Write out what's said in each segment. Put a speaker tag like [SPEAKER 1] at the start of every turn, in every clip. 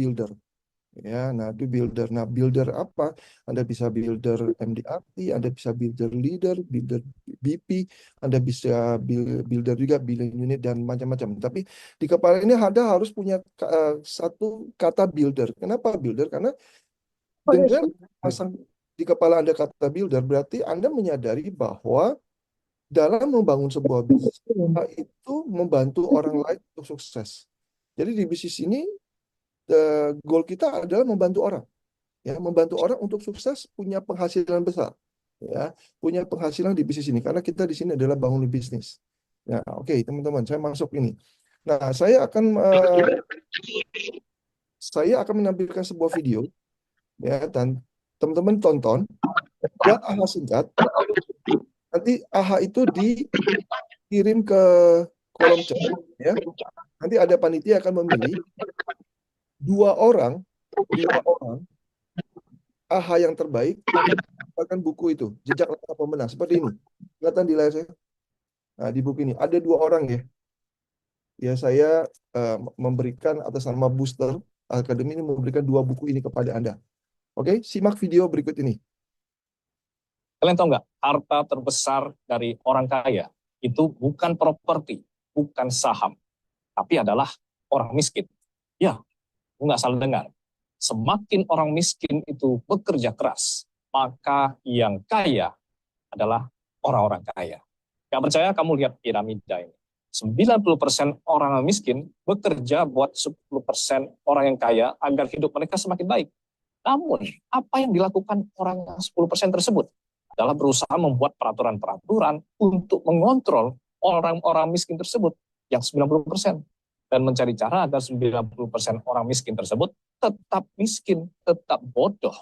[SPEAKER 1] builder. Ya, nah itu builder. Nah, builder apa? Anda bisa builder MDRT, Anda bisa builder leader, builder BP, Anda bisa builder juga billing unit dan macam-macam. Tapi di kepala ini Anda harus punya satu kata builder. Kenapa builder? Karena dengan pasang di kepala Anda kata builder, berarti Anda menyadari bahwa dalam membangun sebuah bisnis itu membantu orang lain untuk sukses. Jadi di bisnis ini goal kita adalah membantu orang, ya, membantu orang untuk sukses, punya penghasilan besar, ya, punya penghasilan di bisnis ini. Karena kita di sini adalah bangun bisnis. Ya, oke, teman-teman, saya masuk ini. Nah, saya akan menampilkan sebuah video, ya, dan teman-teman tonton, buat AHA singkat. Nanti AHA itu dikirim ke kolom chat, ya. Nanti ada panitia akan memilih dua orang, dua orang AHA yang terbaik akan mendapatkan buku itu, Jejak Langkah Pemenang. Seperti ini. Kelihatan di layar saya. Nah, di buku ini ada dua orang ya. Ya, saya memberikan atas nama Booster Academy ini memberikan dua buku ini kepada Anda. Oke, simak video berikut ini.
[SPEAKER 2] Kalian tahu nggak, harta terbesar dari orang kaya itu bukan properti, bukan saham, tapi adalah orang miskin. Ya, nggak salah dengar. Semakin orang miskin itu bekerja keras, maka yang kaya adalah orang-orang kaya. Gak percaya, kamu lihat piramida ini. 90% orang miskin bekerja buat 10% orang yang kaya agar hidup mereka semakin baik. Namun, apa yang dilakukan orang yang 10% tersebut adalah berusaha membuat peraturan-peraturan untuk mengontrol orang-orang miskin tersebut yang 90%. Dan mencari cara agar 90% orang miskin tersebut tetap miskin, tetap bodoh.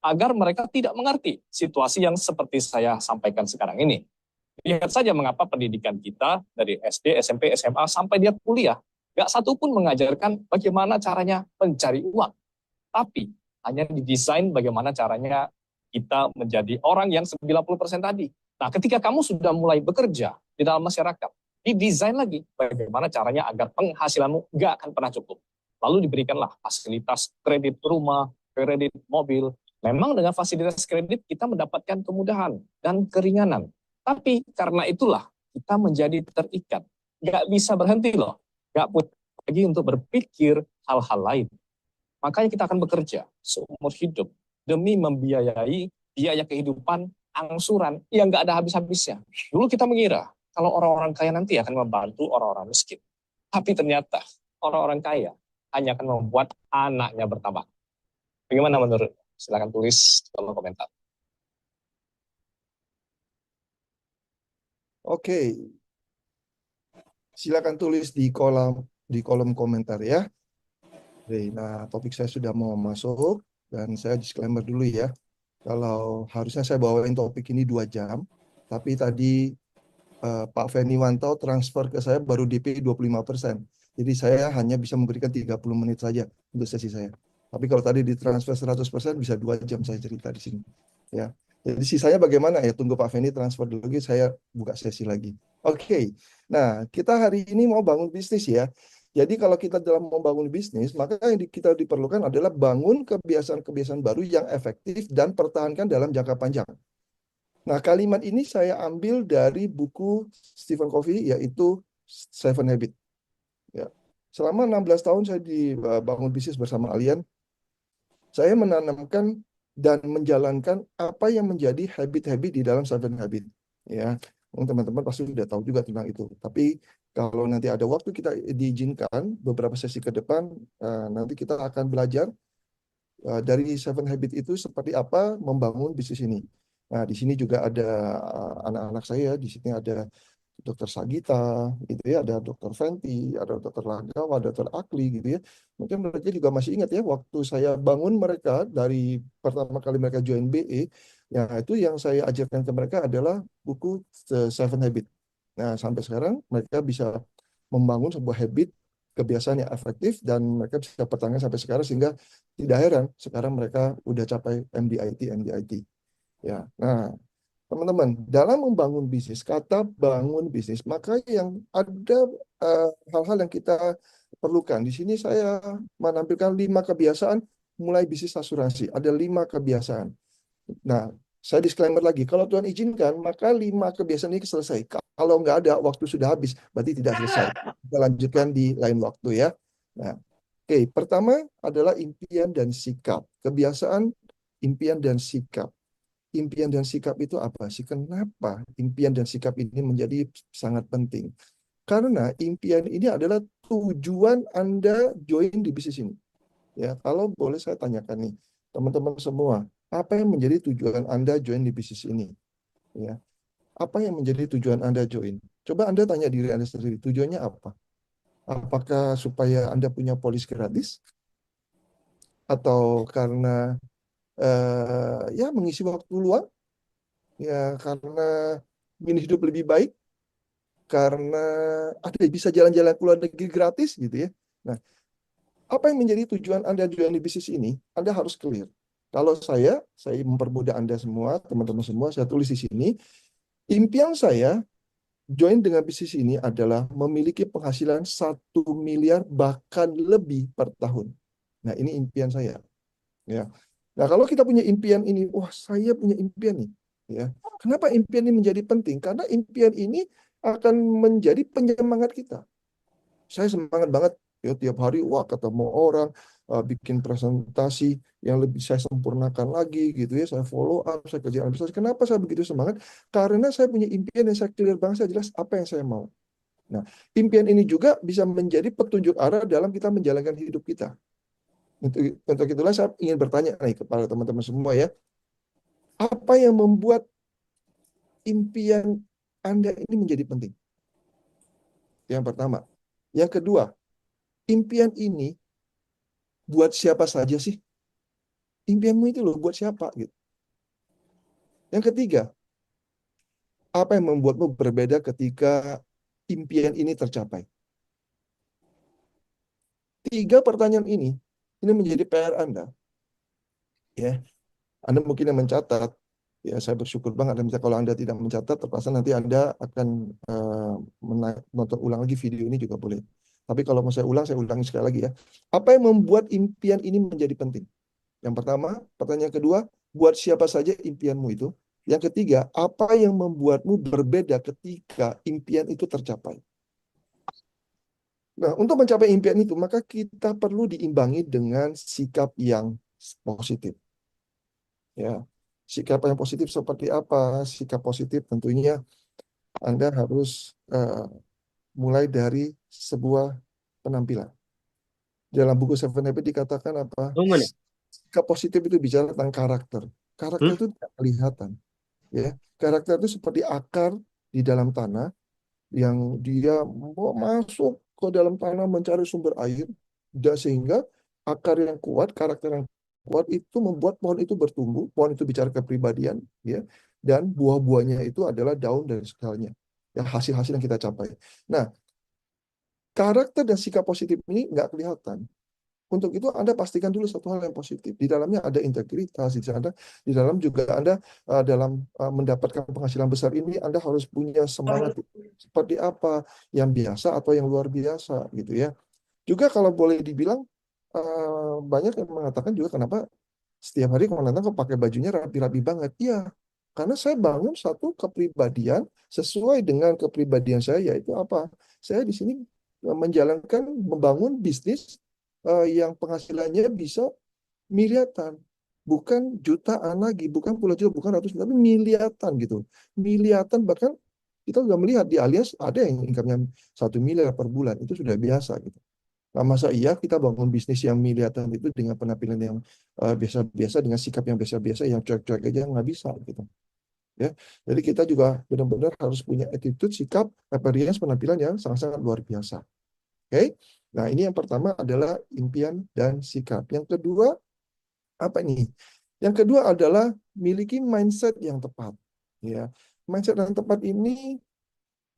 [SPEAKER 2] Agar mereka tidak mengerti situasi yang seperti saya sampaikan sekarang ini. Lihat saja mengapa pendidikan kita dari SD, SMP, SMA sampai dia kuliah. Gak satu pun mengajarkan bagaimana caranya mencari uang. Tapi hanya didesain bagaimana caranya kita menjadi orang yang 90% tadi. Nah, ketika kamu sudah mulai bekerja di dalam masyarakat, didesain lagi bagaimana caranya agar penghasilanmu nggak akan pernah cukup. Lalu diberikanlah fasilitas kredit rumah, kredit mobil. Memang dengan fasilitas kredit kita mendapatkan kemudahan dan keringanan. Tapi karena itulah kita menjadi terikat. Nggak bisa berhenti loh. Nggak punya lagi untuk berpikir hal-hal lain. Makanya kita akan bekerja seumur hidup demi membiayai biaya kehidupan angsuran yang nggak ada habis-habisnya. Dulu kita mengira kalau orang-orang kaya nanti akan membantu orang-orang miskin. Tapi ternyata orang-orang kaya hanya akan membuat anaknya bertambah. Bagaimana menurut? Silakan tulis di kolom komentar.
[SPEAKER 1] Oke, silakan tulis di kolom komentar ya. Oke, nah, topik saya sudah mau masuk dan saya disclaimer dulu ya. Kalau harusnya saya bawain topik ini 2 jam, tapi tadi Pak Feniwanto transfer ke saya baru DP 25%. Jadi saya hanya bisa memberikan 30 menit saja untuk sesi saya. Tapi kalau tadi ditransfer 100% bisa 2 jam saya cerita di sini. Ya. Jadi sisanya bagaimana ya? Tunggu Pak Feni transfer dulu lagi, saya buka sesi lagi. Oke. Nah, kita hari ini mau bangun bisnis ya. Jadi kalau kita dalam membangun bisnis, maka yang kita diperlukan adalah bangun kebiasaan-kebiasaan baru yang efektif dan pertahankan dalam jangka panjang. Nah, kalimat ini saya ambil dari buku Stephen Covey, yaitu Seven Habits. Ya. Selama 16 tahun saya dibangun bisnis bersama Alien, saya menanamkan dan menjalankan apa yang menjadi habit-habit di dalam Seven Habits. Ya, teman-teman pasti sudah tahu juga tentang itu. Tapi kalau nanti ada waktu kita diizinkan beberapa sesi ke depan, nanti kita akan belajar dari Seven Habits itu seperti apa membangun bisnis ini. Nah, di sini juga ada anak-anak saya, di sini ada Dokter Sagita, gitu ya, ada Dokter Fenty, ada Dokter Lagawa, Dokter Akli, gitu ya. Mungkin mereka juga masih ingat ya, waktu saya bangun mereka dari pertama kali mereka join BE, ya itu yang saya ajarkan ke mereka adalah buku Seven Habits. Nah, sampai sekarang mereka bisa membangun sebuah habit, kebiasaan yang efektif, dan mereka bisa pertahankan sampai sekarang, sehingga tidak heran sekarang mereka udah capai MDIT. Ya, nah, teman-teman, dalam membangun bisnis, kata bangun bisnis, maka yang ada hal-hal yang kita perlukan. Di sini saya menampilkan 5 kebiasaan mulai bisnis asuransi. Ada 5 kebiasaan. Nah, saya disclaimer lagi, kalau Tuhan izinkan, maka 5 kebiasaan ini selesai. Kalau nggak ada, waktu sudah habis, berarti tidak selesai. Kita lanjutkan di lain waktu ya. Nah, oke, pertama adalah impian dan sikap. Kebiasaan, impian dan sikap. Impian dan sikap itu apa sih? Kenapa impian dan sikap ini menjadi sangat penting? Karena impian ini adalah tujuan Anda join di bisnis ini. Ya, kalau boleh saya tanyakan nih, teman-teman semua, apa yang menjadi tujuan Anda join di bisnis ini? Ya, apa yang menjadi tujuan Anda join? Coba Anda tanya diri Anda sendiri, tujuannya apa? Apakah supaya Anda punya polis gratis? Atau karena ya mengisi waktu luang? Ya, karena ingin hidup lebih baik? Karena ada bisa jalan-jalan ke luar negeri gratis gitu ya. Nah, apa yang menjadi tujuan Anda join di bisnis ini? Anda harus clear. Kalau saya mempermudah Anda semua, teman-teman semua, saya tulis di sini, impian saya join dengan bisnis ini adalah memiliki penghasilan 1 miliar bahkan lebih per tahun. Nah, ini impian saya. Ya. Nah, kalau kita punya impian ini, wah saya punya impian nih. Ya. Kenapa impian ini menjadi penting? Karena impian ini akan menjadi penyemangat kita. Saya semangat banget ya tiap hari wah ketemu orang bikin presentasi yang lebih saya sempurnakan lagi gitu ya, saya follow up, saya kerjakan administrasi. Kenapa saya begitu semangat? Karena saya punya impian yang saya clear banget, saya jelas apa yang saya mau. Nah, impian ini juga bisa menjadi petunjuk arah dalam kita menjalankan hidup kita. Untuk itulah saya ingin bertanya nih kepada teman-teman semua ya, apa yang membuat impian Anda ini menjadi penting? Yang pertama. Yang kedua, impian ini buat siapa saja sih? Impianmu itu loh buat siapa gitu. Yang ketiga, apa yang membuatmu berbeda ketika impian ini tercapai? 3 pertanyaan ini menjadi PR Anda. Ya, Anda mungkin yang mencatat. Ya, saya bersyukur banget. Kalau Anda tidak mencatat, terpaksa nanti Anda akan menonton ulang lagi video ini juga boleh. Tapi kalau mau saya ulangi sekali lagi ya. Apa yang membuat impian ini menjadi penting? Yang pertama, pertanyaan kedua, buat siapa saja impianmu itu? Yang ketiga, apa yang membuatmu berbeda ketika impian itu tercapai? Nah, untuk mencapai impian itu, maka kita perlu diimbangi dengan sikap yang positif. Ya, sikap yang positif seperti apa? Sikap positif tentunya Anda harus mulai dari sebuah penampilan. Dalam buku Seven Habits dikatakan apa?
[SPEAKER 3] Tunggu nih.
[SPEAKER 1] Sikap positif itu bicara tentang karakter. Karakter
[SPEAKER 3] Hmm?
[SPEAKER 1] itu tidak kelihatan. Ya, karakter itu seperti akar di dalam tanah yang dia mau masuk ke dalam tanah mencari sumber air, dan sehingga akar yang kuat, karakter yang kuat itu membuat pohon itu bertumbuh. Pohon itu bicara kepribadian, ya, dan buah-buahnya itu adalah daun dan segalanya. Ya, hasil-hasil yang kita capai. Nah, karakter dan sikap positif ini nggak kelihatan. Untuk itu Anda pastikan dulu satu hal yang positif. Di dalamnya ada integritas, di dalam juga Anda dalam mendapatkan penghasilan besar ini Anda harus punya semangat seperti apa, yang biasa atau yang luar biasa gitu ya. Juga kalau boleh dibilang banyak yang mengatakan juga kenapa setiap hari kalau datang kok pakai bajunya rapi-rapi banget. Iya, karena saya bangun satu kepribadian sesuai dengan kepribadian saya, yaitu apa? Saya di sini menjalankan, membangun bisnis yang penghasilannya bisa miliaran. Bukan jutaan lagi, bukan puluhan juta, bukan ratus, tapi miliaran gitu. Miliaran, bahkan kita sudah melihat di Alias ada yang income-nya 1 miliar per bulan, itu sudah biasa gitu. Nah, masa iya kita bangun bisnis yang miliaran itu dengan penampilan yang biasa-biasa, dengan sikap yang biasa-biasa, yang cuek-cuek aja nggak bisa gitu. Ya, jadi kita juga benar-benar harus punya attitude, sikap, appearance, penampilan yang sangat-sangat luar biasa. Oke, nah ini yang pertama adalah impian dan sikap. Yang kedua apa nih? Yang kedua adalah miliki mindset yang tepat. Ya, mindset yang tepat ini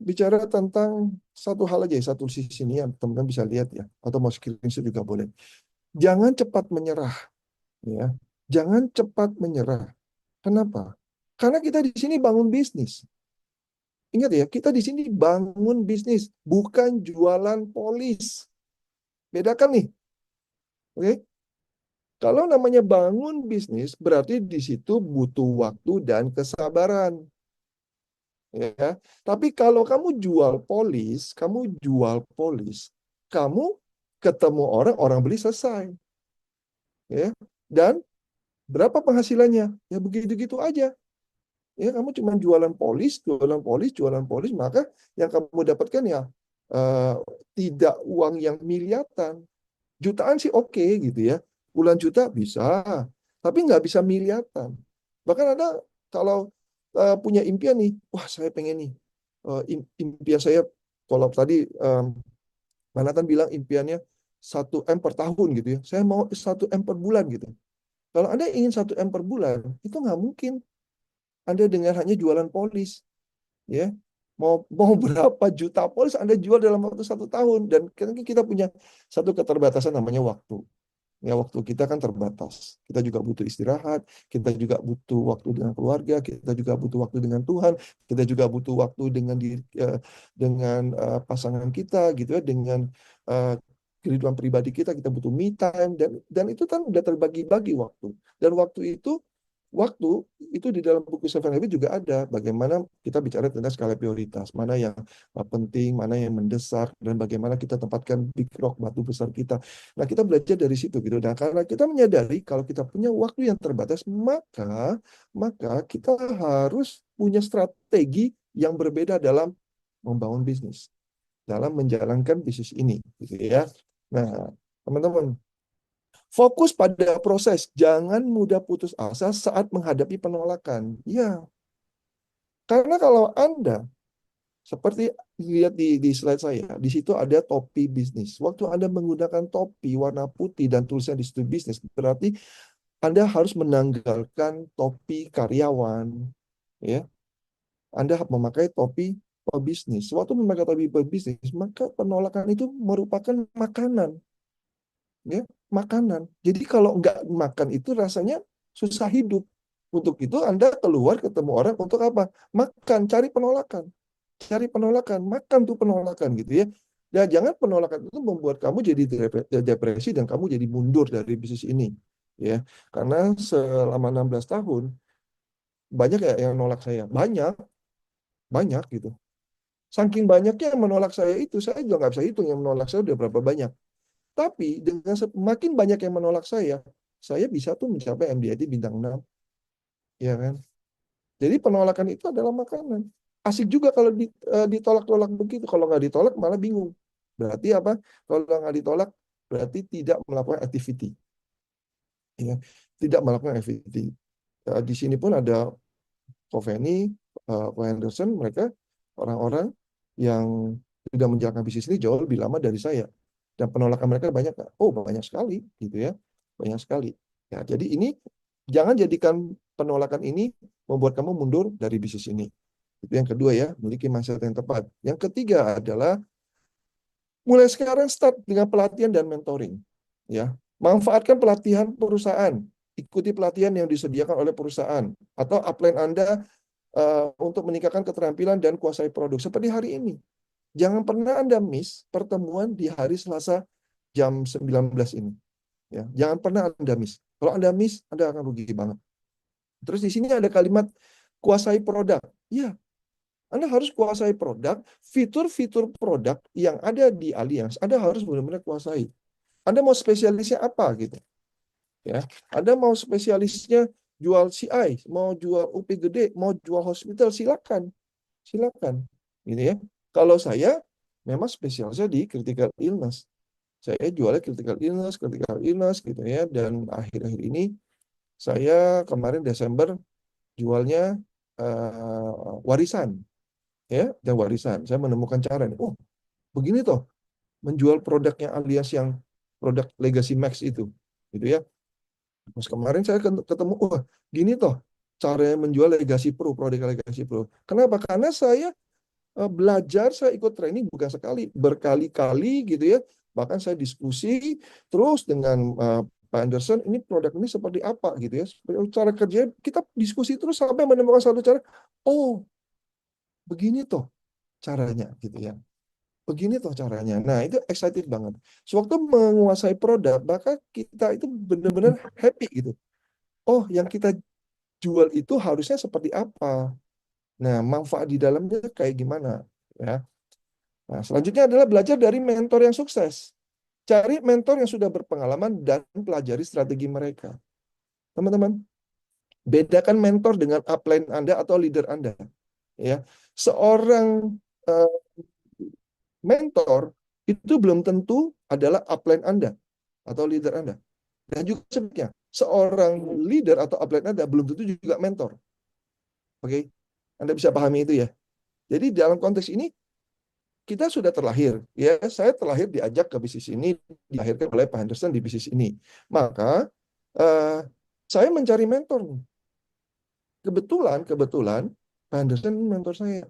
[SPEAKER 1] bicara tentang satu hal aja, satu sisi ini yang teman-teman bisa lihat ya, atau mau screenshot juga boleh. Jangan cepat menyerah, ya. Jangan cepat menyerah. Kenapa? Karena kita di sini bangun bisnis. Ingat ya, kita di sini bangun bisnis, bukan jualan polis. Bedakan nih, oke? Kalau namanya bangun bisnis, berarti di situ butuh waktu dan kesabaran, ya. Tapi kalau kamu jual polis, kamu ketemu orang, orang beli selesai, ya. Dan berapa penghasilannya? Ya begitu-gitu aja. Ya, kamu cuma jualan polis, maka yang kamu dapatkan ya eh, tidak uang yang miliaran. Jutaan sih oke gitu ya. Puluhan juta bisa, tapi nggak bisa miliaran. Bahkan ada kalau punya impian nih, wah saya pengen nih, impian saya kalau tadi Manatan bilang impiannya 1 M per tahun gitu ya. Saya mau 1 M per bulan gitu. Kalau Anda ingin 1 M per bulan, itu nggak mungkin. Anda dengan hanya jualan polis, ya. Mau berapa juta polis Anda jual dalam waktu 1 tahun, dan kita punya satu keterbatasan namanya waktu. Ya, waktu kita kan terbatas. Kita juga butuh istirahat, kita juga butuh waktu dengan keluarga, kita juga butuh waktu dengan Tuhan, kita juga butuh waktu dengan pasangan kita gitu ya, dengan eh, kehidupan pribadi kita, kita butuh me time, dan itu kan udah terbagi-bagi waktu. Dan waktu itu di dalam buku Seven Habits juga ada bagaimana kita bicara tentang skala prioritas, mana yang penting, mana yang mendesak, dan bagaimana kita tempatkan big rock, batu besar kita. Nah, kita belajar dari situ gitu. Dan karena kita menyadari kalau kita punya waktu yang terbatas, maka kita harus punya strategi yang berbeda dalam membangun bisnis, dalam menjalankan bisnis ini, gitu ya. Nah, teman-teman, fokus pada proses, jangan mudah putus asa saat menghadapi penolakan. Ya, karena kalau Anda seperti lihat di slide saya, di situ ada topi bisnis. Waktu Anda menggunakan topi warna putih dan tulisan di situ bisnis, berarti Anda harus menanggalkan topi karyawan, ya. Anda memakai topi pebisnis. Waktu memakai topi pebisnis, maka penolakan itu merupakan makanan, ya, makanan. Jadi kalau nggak makan itu rasanya susah hidup. Untuk itu Anda keluar ketemu orang untuk apa? Makan, cari penolakan, makan tuh penolakan gitu ya. Dan jangan penolakan itu membuat kamu jadi depresi dan kamu jadi mundur dari bisnis ini, ya. Karena selama 16 tahun banyak ya yang nolak saya, banyak, banyak gitu. Saking banyaknya yang menolak saya itu, saya juga nggak bisa hitung yang menolak saya udah berapa banyak. Tapi dengan semakin banyak yang menolak saya bisa tuh mencapai MDRT bintang 6, ya kan? Jadi penolakan itu adalah makanan. Asik juga kalau ditolak-tolak begitu. Kalau nggak ditolak malah bingung. Berarti apa? Kalau nggak ditolak berarti tidak melakukan activity. Ya. Tidak melakukan activity. Di sini pun ada Coveni, Ko Henderson, mereka orang-orang yang sudah menjalankan bisnis ini jauh lebih lama dari saya. Dan penolakan mereka banyak. Oh, banyak sekali gitu ya. Banyak sekali. Ya, jadi ini jangan jadikan penolakan ini membuat kamu mundur dari bisnis ini. Itu yang kedua ya, memiliki mindset yang tepat. Yang ketiga adalah mulai sekarang start dengan pelatihan dan mentoring. Ya, manfaatkan pelatihan perusahaan, ikuti pelatihan yang disediakan oleh perusahaan atau upline Anda untuk meningkatkan keterampilan dan kuasai produk. Seperti hari ini, jangan pernah Anda miss pertemuan di hari Selasa jam 19 ini. Ya, jangan pernah Anda miss. Kalau Anda miss, Anda akan rugi banget. Terus di sini ada kalimat kuasai produk. Ya, Anda harus kuasai produk, fitur-fitur produk yang ada di Allianz, Anda harus benar-benar kuasai. Anda mau spesialisnya apa gitu? Ya, Anda mau spesialisnya jual CI, mau jual UP gede, mau jual hospital, silakan, silakan, gitu ya. Kalau saya memang spesialisnya di critical illness. Saya jualnya critical illness gitu ya. Dan akhir-akhir ini saya kemarin Desember jualnya warisan, ya, dan warisan. Saya menemukan cara nih. Oh, begini toh menjual produknya alias yang produk Legacy Max itu, gitu ya. Terus kemarin saya ketemu, wah, gini toh cara menjual Legacy Pro, produk Legacy Pro. Kenapa? Karena saya belajar, saya ikut training bukan sekali, berkali-kali gitu ya. Bahkan saya diskusi terus dengan Pak Anderson, ini produk ini seperti apa gitu ya. Cara kerja kita diskusi terus sampai menemukan satu cara. Oh, begini toh caranya gitu ya. begini toh caranya. Nah, itu excited banget. Sewaktu menguasai produk, maka kita itu benar-benar happy gitu. Oh, yang kita jual itu harusnya seperti apa? Nah, manfaat di dalamnya kayak gimana? Ya. Nah, selanjutnya adalah belajar dari mentor yang sukses. Cari mentor yang sudah berpengalaman dan pelajari strategi mereka. Teman-teman, bedakan mentor dengan upline Anda atau leader Anda. Ya, seorang eh, mentor itu belum tentu adalah upline Anda atau leader Anda. Dan juga sebaliknya, seorang leader atau upline Anda belum tentu juga mentor. Oke, Anda bisa pahami itu ya. Jadi dalam konteks ini kita sudah terlahir, ya saya terlahir diajak ke bisnis ini, dilahirkan oleh Pak Henderson di bisnis ini. Maka eh, saya mencari mentor. Kebetulan Pak Henderson mentor saya,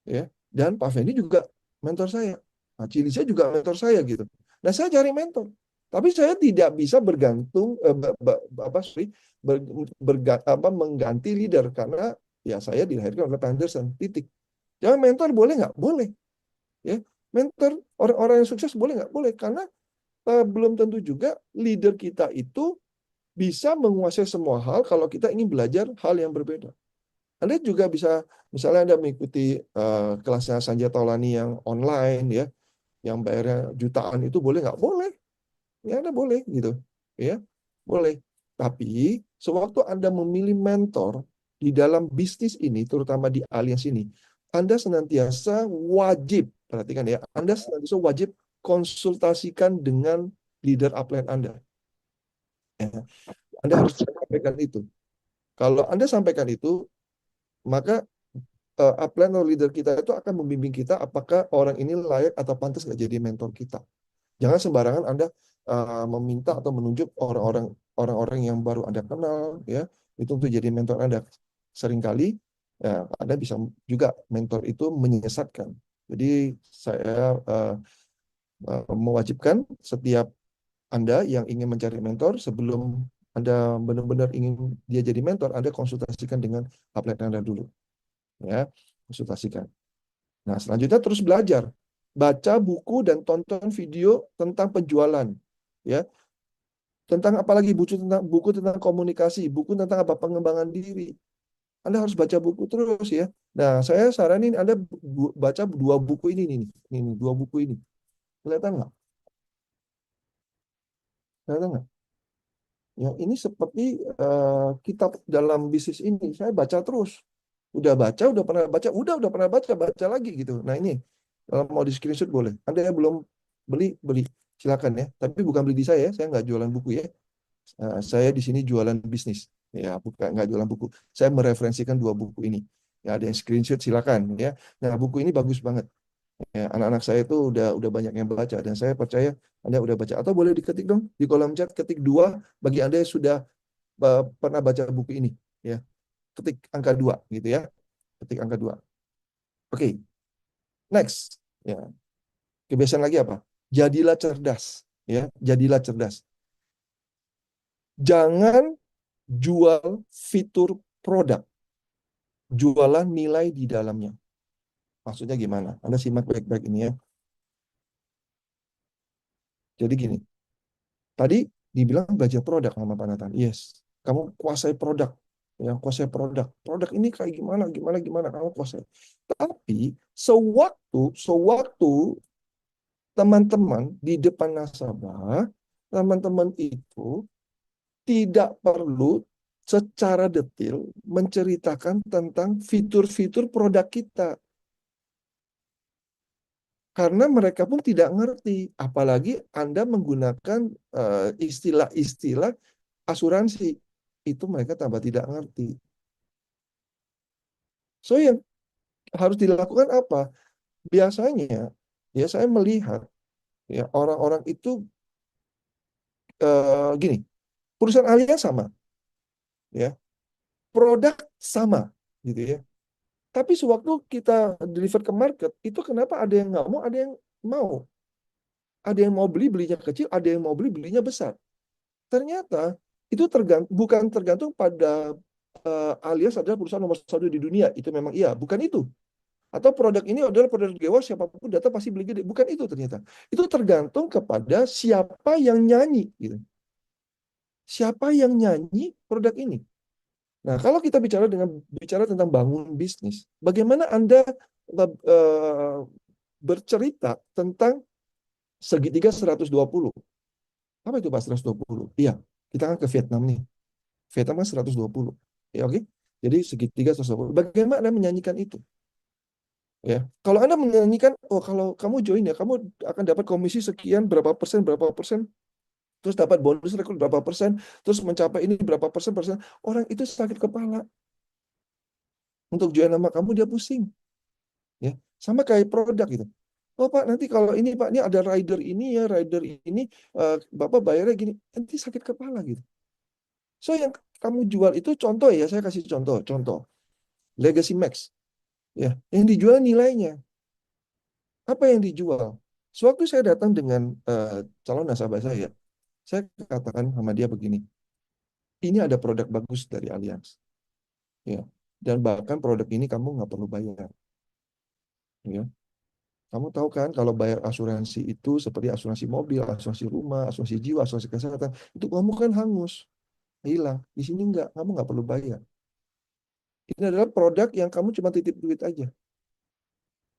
[SPEAKER 1] ya, dan Pak Fendi juga mentor saya, Pak Cilisya juga mentor saya gitu. Nah saya cari mentor, tapi saya tidak bisa bergantung apa sorry ber, mengganti leader karena ya saya dilahirkan oleh Pak Henderson. Titik. Jangan mentor boleh nggak? Boleh. Ya, mentor orang-orang yang sukses boleh nggak? Boleh karena belum tentu juga leader kita itu bisa menguasai semua hal kalau kita ingin belajar hal yang berbeda. Anda juga bisa, misalnya Anda mengikuti kelasnya Sanjay Taulani yang online ya, yang bayarnya jutaan itu boleh nggak? Boleh, ya Anda boleh gitu, ya boleh. Tapi sewaktu Anda memilih mentor di dalam bisnis ini, terutama di alias ini, Anda senantiasa wajib, perhatikan ya, Anda senantiasa wajib konsultasikan dengan leader upline Anda. Ya, Anda harus sampaikan itu. Kalau Anda sampaikan itu, maka upline atau leader kita itu akan membimbing kita apakah orang ini layak atau pantas nggak jadi mentor kita. Jangan sembarangan Anda meminta atau menunjuk orang-orang yang baru Anda kenal, ya, itu untuk jadi mentor Anda. Seringkali ya, Anda bisa juga mentor itu menyesatkan. Jadi saya mewajibkan setiap Anda yang ingin mencari mentor, sebelum Anda benar-benar ingin dia jadi mentor, Anda konsultasikan dengan upline Anda dulu, ya, konsultasikan. Nah, selanjutnya terus belajar. Baca buku dan tonton video tentang penjualan. Ya, tentang apalagi buku tentang komunikasi, buku tentang apa pengembangan diri. Anda harus baca buku terus ya. Nah, saya saranin Anda baca dua buku ini nih. Ini dua buku ini. Kelihatan nggak? Kelihatan nggak? Ya, ini seperti kitab dalam bisnis ini. Saya baca terus. Udah pernah baca, udah pernah baca, baca lagi gitu. Nah ini, kalau mau di screenshot boleh. Anda yang belum beli, beli. Silakan ya. Tapi bukan beli di saya ya. Saya nggak jualan buku ya. Saya di sini jualan bisnis. Ya, bukan nggak jualan buku. Saya mereferensikan dua buku ini. Ya, ada yang screenshot silakan ya. Nah, buku ini bagus banget. Ya, anak-anak saya itu udah banyak yang baca dan saya percaya Anda udah baca. Atau boleh diketik dong di kolom chat, ketik dua bagi Anda yang sudah pernah baca buku ini. Ya, ketik angka dua gitu ya. Ketik angka dua. Oke, next. Ya, kebiasaan lagi apa? Jadilah cerdas. Ya, jadilah cerdas. Jangan jual fitur produk, jualah nilai di dalamnya. Maksudnya gimana? Anda simak baik-baik ini ya. Jadi gini, tadi dibilang belajar produk sama Pak Nathan. Yes, kamu kuasai produk. Ya, kuasai produk. Produk ini kayak gimana, gimana, gimana, kamu kuasai. Tapi sewaktu teman-teman di depan nasabah, teman-teman itu tidak perlu secara detail menceritakan tentang fitur-fitur produk kita. Karena mereka pun tidak ngerti, apalagi Anda menggunakan istilah-istilah asuransi. Itu mereka tambah tidak ngerti. So, yang harus dilakukan apa? Biasanya, ya saya melihat ya orang-orang itu gini, perusahaan alia sama, ya, produk sama, gitu ya. Tapi sewaktu kita deliver ke market, itu kenapa ada yang nggak mau, ada yang mau. Ada yang mau beli, belinya kecil, ada yang mau beli, belinya besar. Ternyata itu bukan tergantung pada alias adalah perusahaan nomor satu di dunia. Itu memang iya, bukan itu. Atau produk ini adalah produk dewa, siapapun data pasti beli gede. Bukan itu ternyata. Itu tergantung kepada siapa yang nyanyi. Gitu. Siapa yang nyanyi produk ini. Nah, kalau kita bicara tentang bangun bisnis, bagaimana Anda uh, bercerita tentang segitiga 120? Apa itu Pak 120? Iya, kita kan ke Vietnam nih. Vietnam kan 120. Ya, oke. Jadi segitiga 120. Bagaimana Anda menyanyikan itu? Ya, kalau Anda menyanyikan, oh kalau kamu join ya, kamu akan dapat komisi sekian berapa persen, terus dapat bonus rekrut berapa persen, terus mencapai ini berapa persen, orang itu sakit kepala untuk join sama kamu dia pusing, ya, sama kayak produk gitu. Oh Pak, nanti kalau ini Pak, ini ada rider ini ya, rider ini Bapak bayarnya gini, nanti sakit kepala gitu. So yang kamu jual itu contoh ya, saya kasih contoh Legacy Max, ya, yang dijual nilainya. Apa yang dijual? Sewaktu saya datang dengan calon nasabah saya katakan sama dia begini, ini ada produk bagus dari Allianz, ya, dan bahkan produk ini kamu nggak perlu bayar, ya. Kamu tahu kan kalau bayar asuransi itu seperti asuransi mobil, asuransi rumah, asuransi jiwa, asuransi kesehatan, itu kamu kan hangus, hilang. Di sini nggak, kamu nggak perlu bayar. Ini adalah produk yang kamu cuma titip duit aja,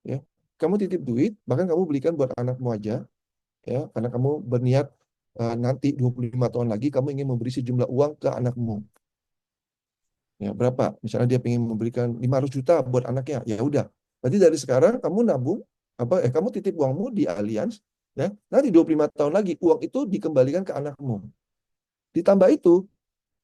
[SPEAKER 1] ya. Kamu titip duit, bahkan kamu belikan buat anakmu aja, ya, karena kamu berniat nanti 25 tahun lagi kamu ingin memberi sejumlah uang ke anakmu. Ya, berapa? Misalnya dia ingin memberikan 500 juta buat anaknya, ya udah. Berarti dari sekarang kamu nabung kamu titip uangmu di Allianz, ya. Nanti 25 tahun lagi uang itu dikembalikan ke anakmu. Ditambah itu,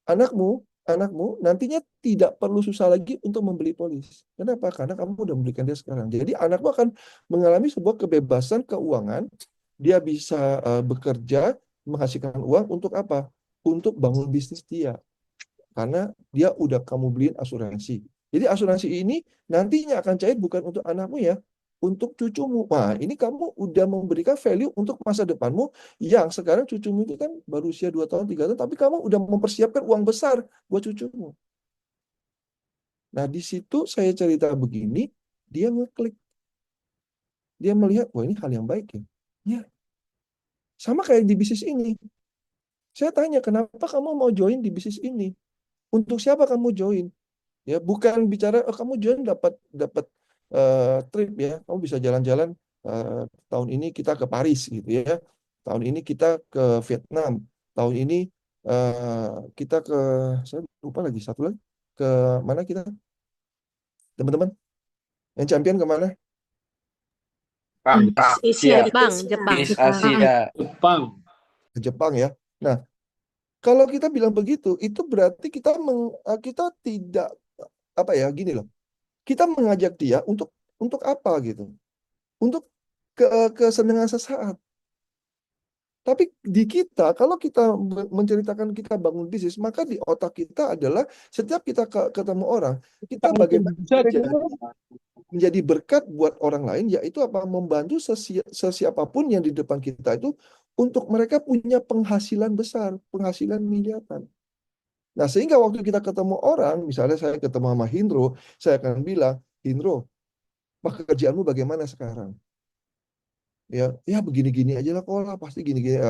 [SPEAKER 1] anakmu anakmu nantinya tidak perlu susah lagi untuk membeli polis. Kenapa? Karena kamu udah memberikan dia sekarang. Jadi anakmu akan mengalami sebuah kebebasan keuangan. Dia bisa bekerja, menghasilkan uang untuk apa? Untuk bangun bisnis dia. Karena dia udah kamu beliin asuransi. Jadi asuransi ini nantinya akan cair bukan untuk anakmu ya, untuk cucumu. Nah, ini kamu udah memberikan value untuk masa depanmu yang sekarang cucumu itu kan baru usia 2 tahun, 3 tahun, tapi kamu udah mempersiapkan uang besar buat cucumu. Nah, di situ saya cerita begini, dia ngeklik. Dia melihat, wah ini hal yang baik ya. Ya, sama kayak di bisnis ini. Saya tanya, kenapa kamu mau join di bisnis ini? Untuk siapa kamu join? Ya, bukan bicara kamu join dapat dapat trip ya, kamu bisa jalan-jalan, tahun ini kita ke Paris gitu ya, tahun ini kita ke Vietnam, tahun ini eh, kita ke, saya lupa lagi satu lagi, ke mana kita teman-teman, yang champion kemana?
[SPEAKER 3] Jepang,
[SPEAKER 4] Asia,
[SPEAKER 3] Asia,
[SPEAKER 4] Jepang.
[SPEAKER 3] East Asia.
[SPEAKER 2] Jepang.
[SPEAKER 1] Ke Jepang ya. Nah, kalau kita bilang begitu itu berarti kita tidak, apa ya, gini loh, kita mengajak dia untuk apa gitu, untuk ke kesenangan sesaat. Tapi di kita, kalau kita menceritakan kita bangun bisnis, maka di otak kita adalah setiap kita ketemu orang, kita bagaimana menjadi berkat buat orang lain, yaitu apa? Membantu sesiapapun yang di depan kita itu untuk mereka punya penghasilan besar, penghasilan miliaran. Nah, sehingga waktu kita ketemu orang, misalnya saya ketemu sama Hindro, saya akan bilang, Hindro, pekerjaanmu bagaimana sekarang? Ya, ya begini-gini aja lah kok lah, pasti gini-gini,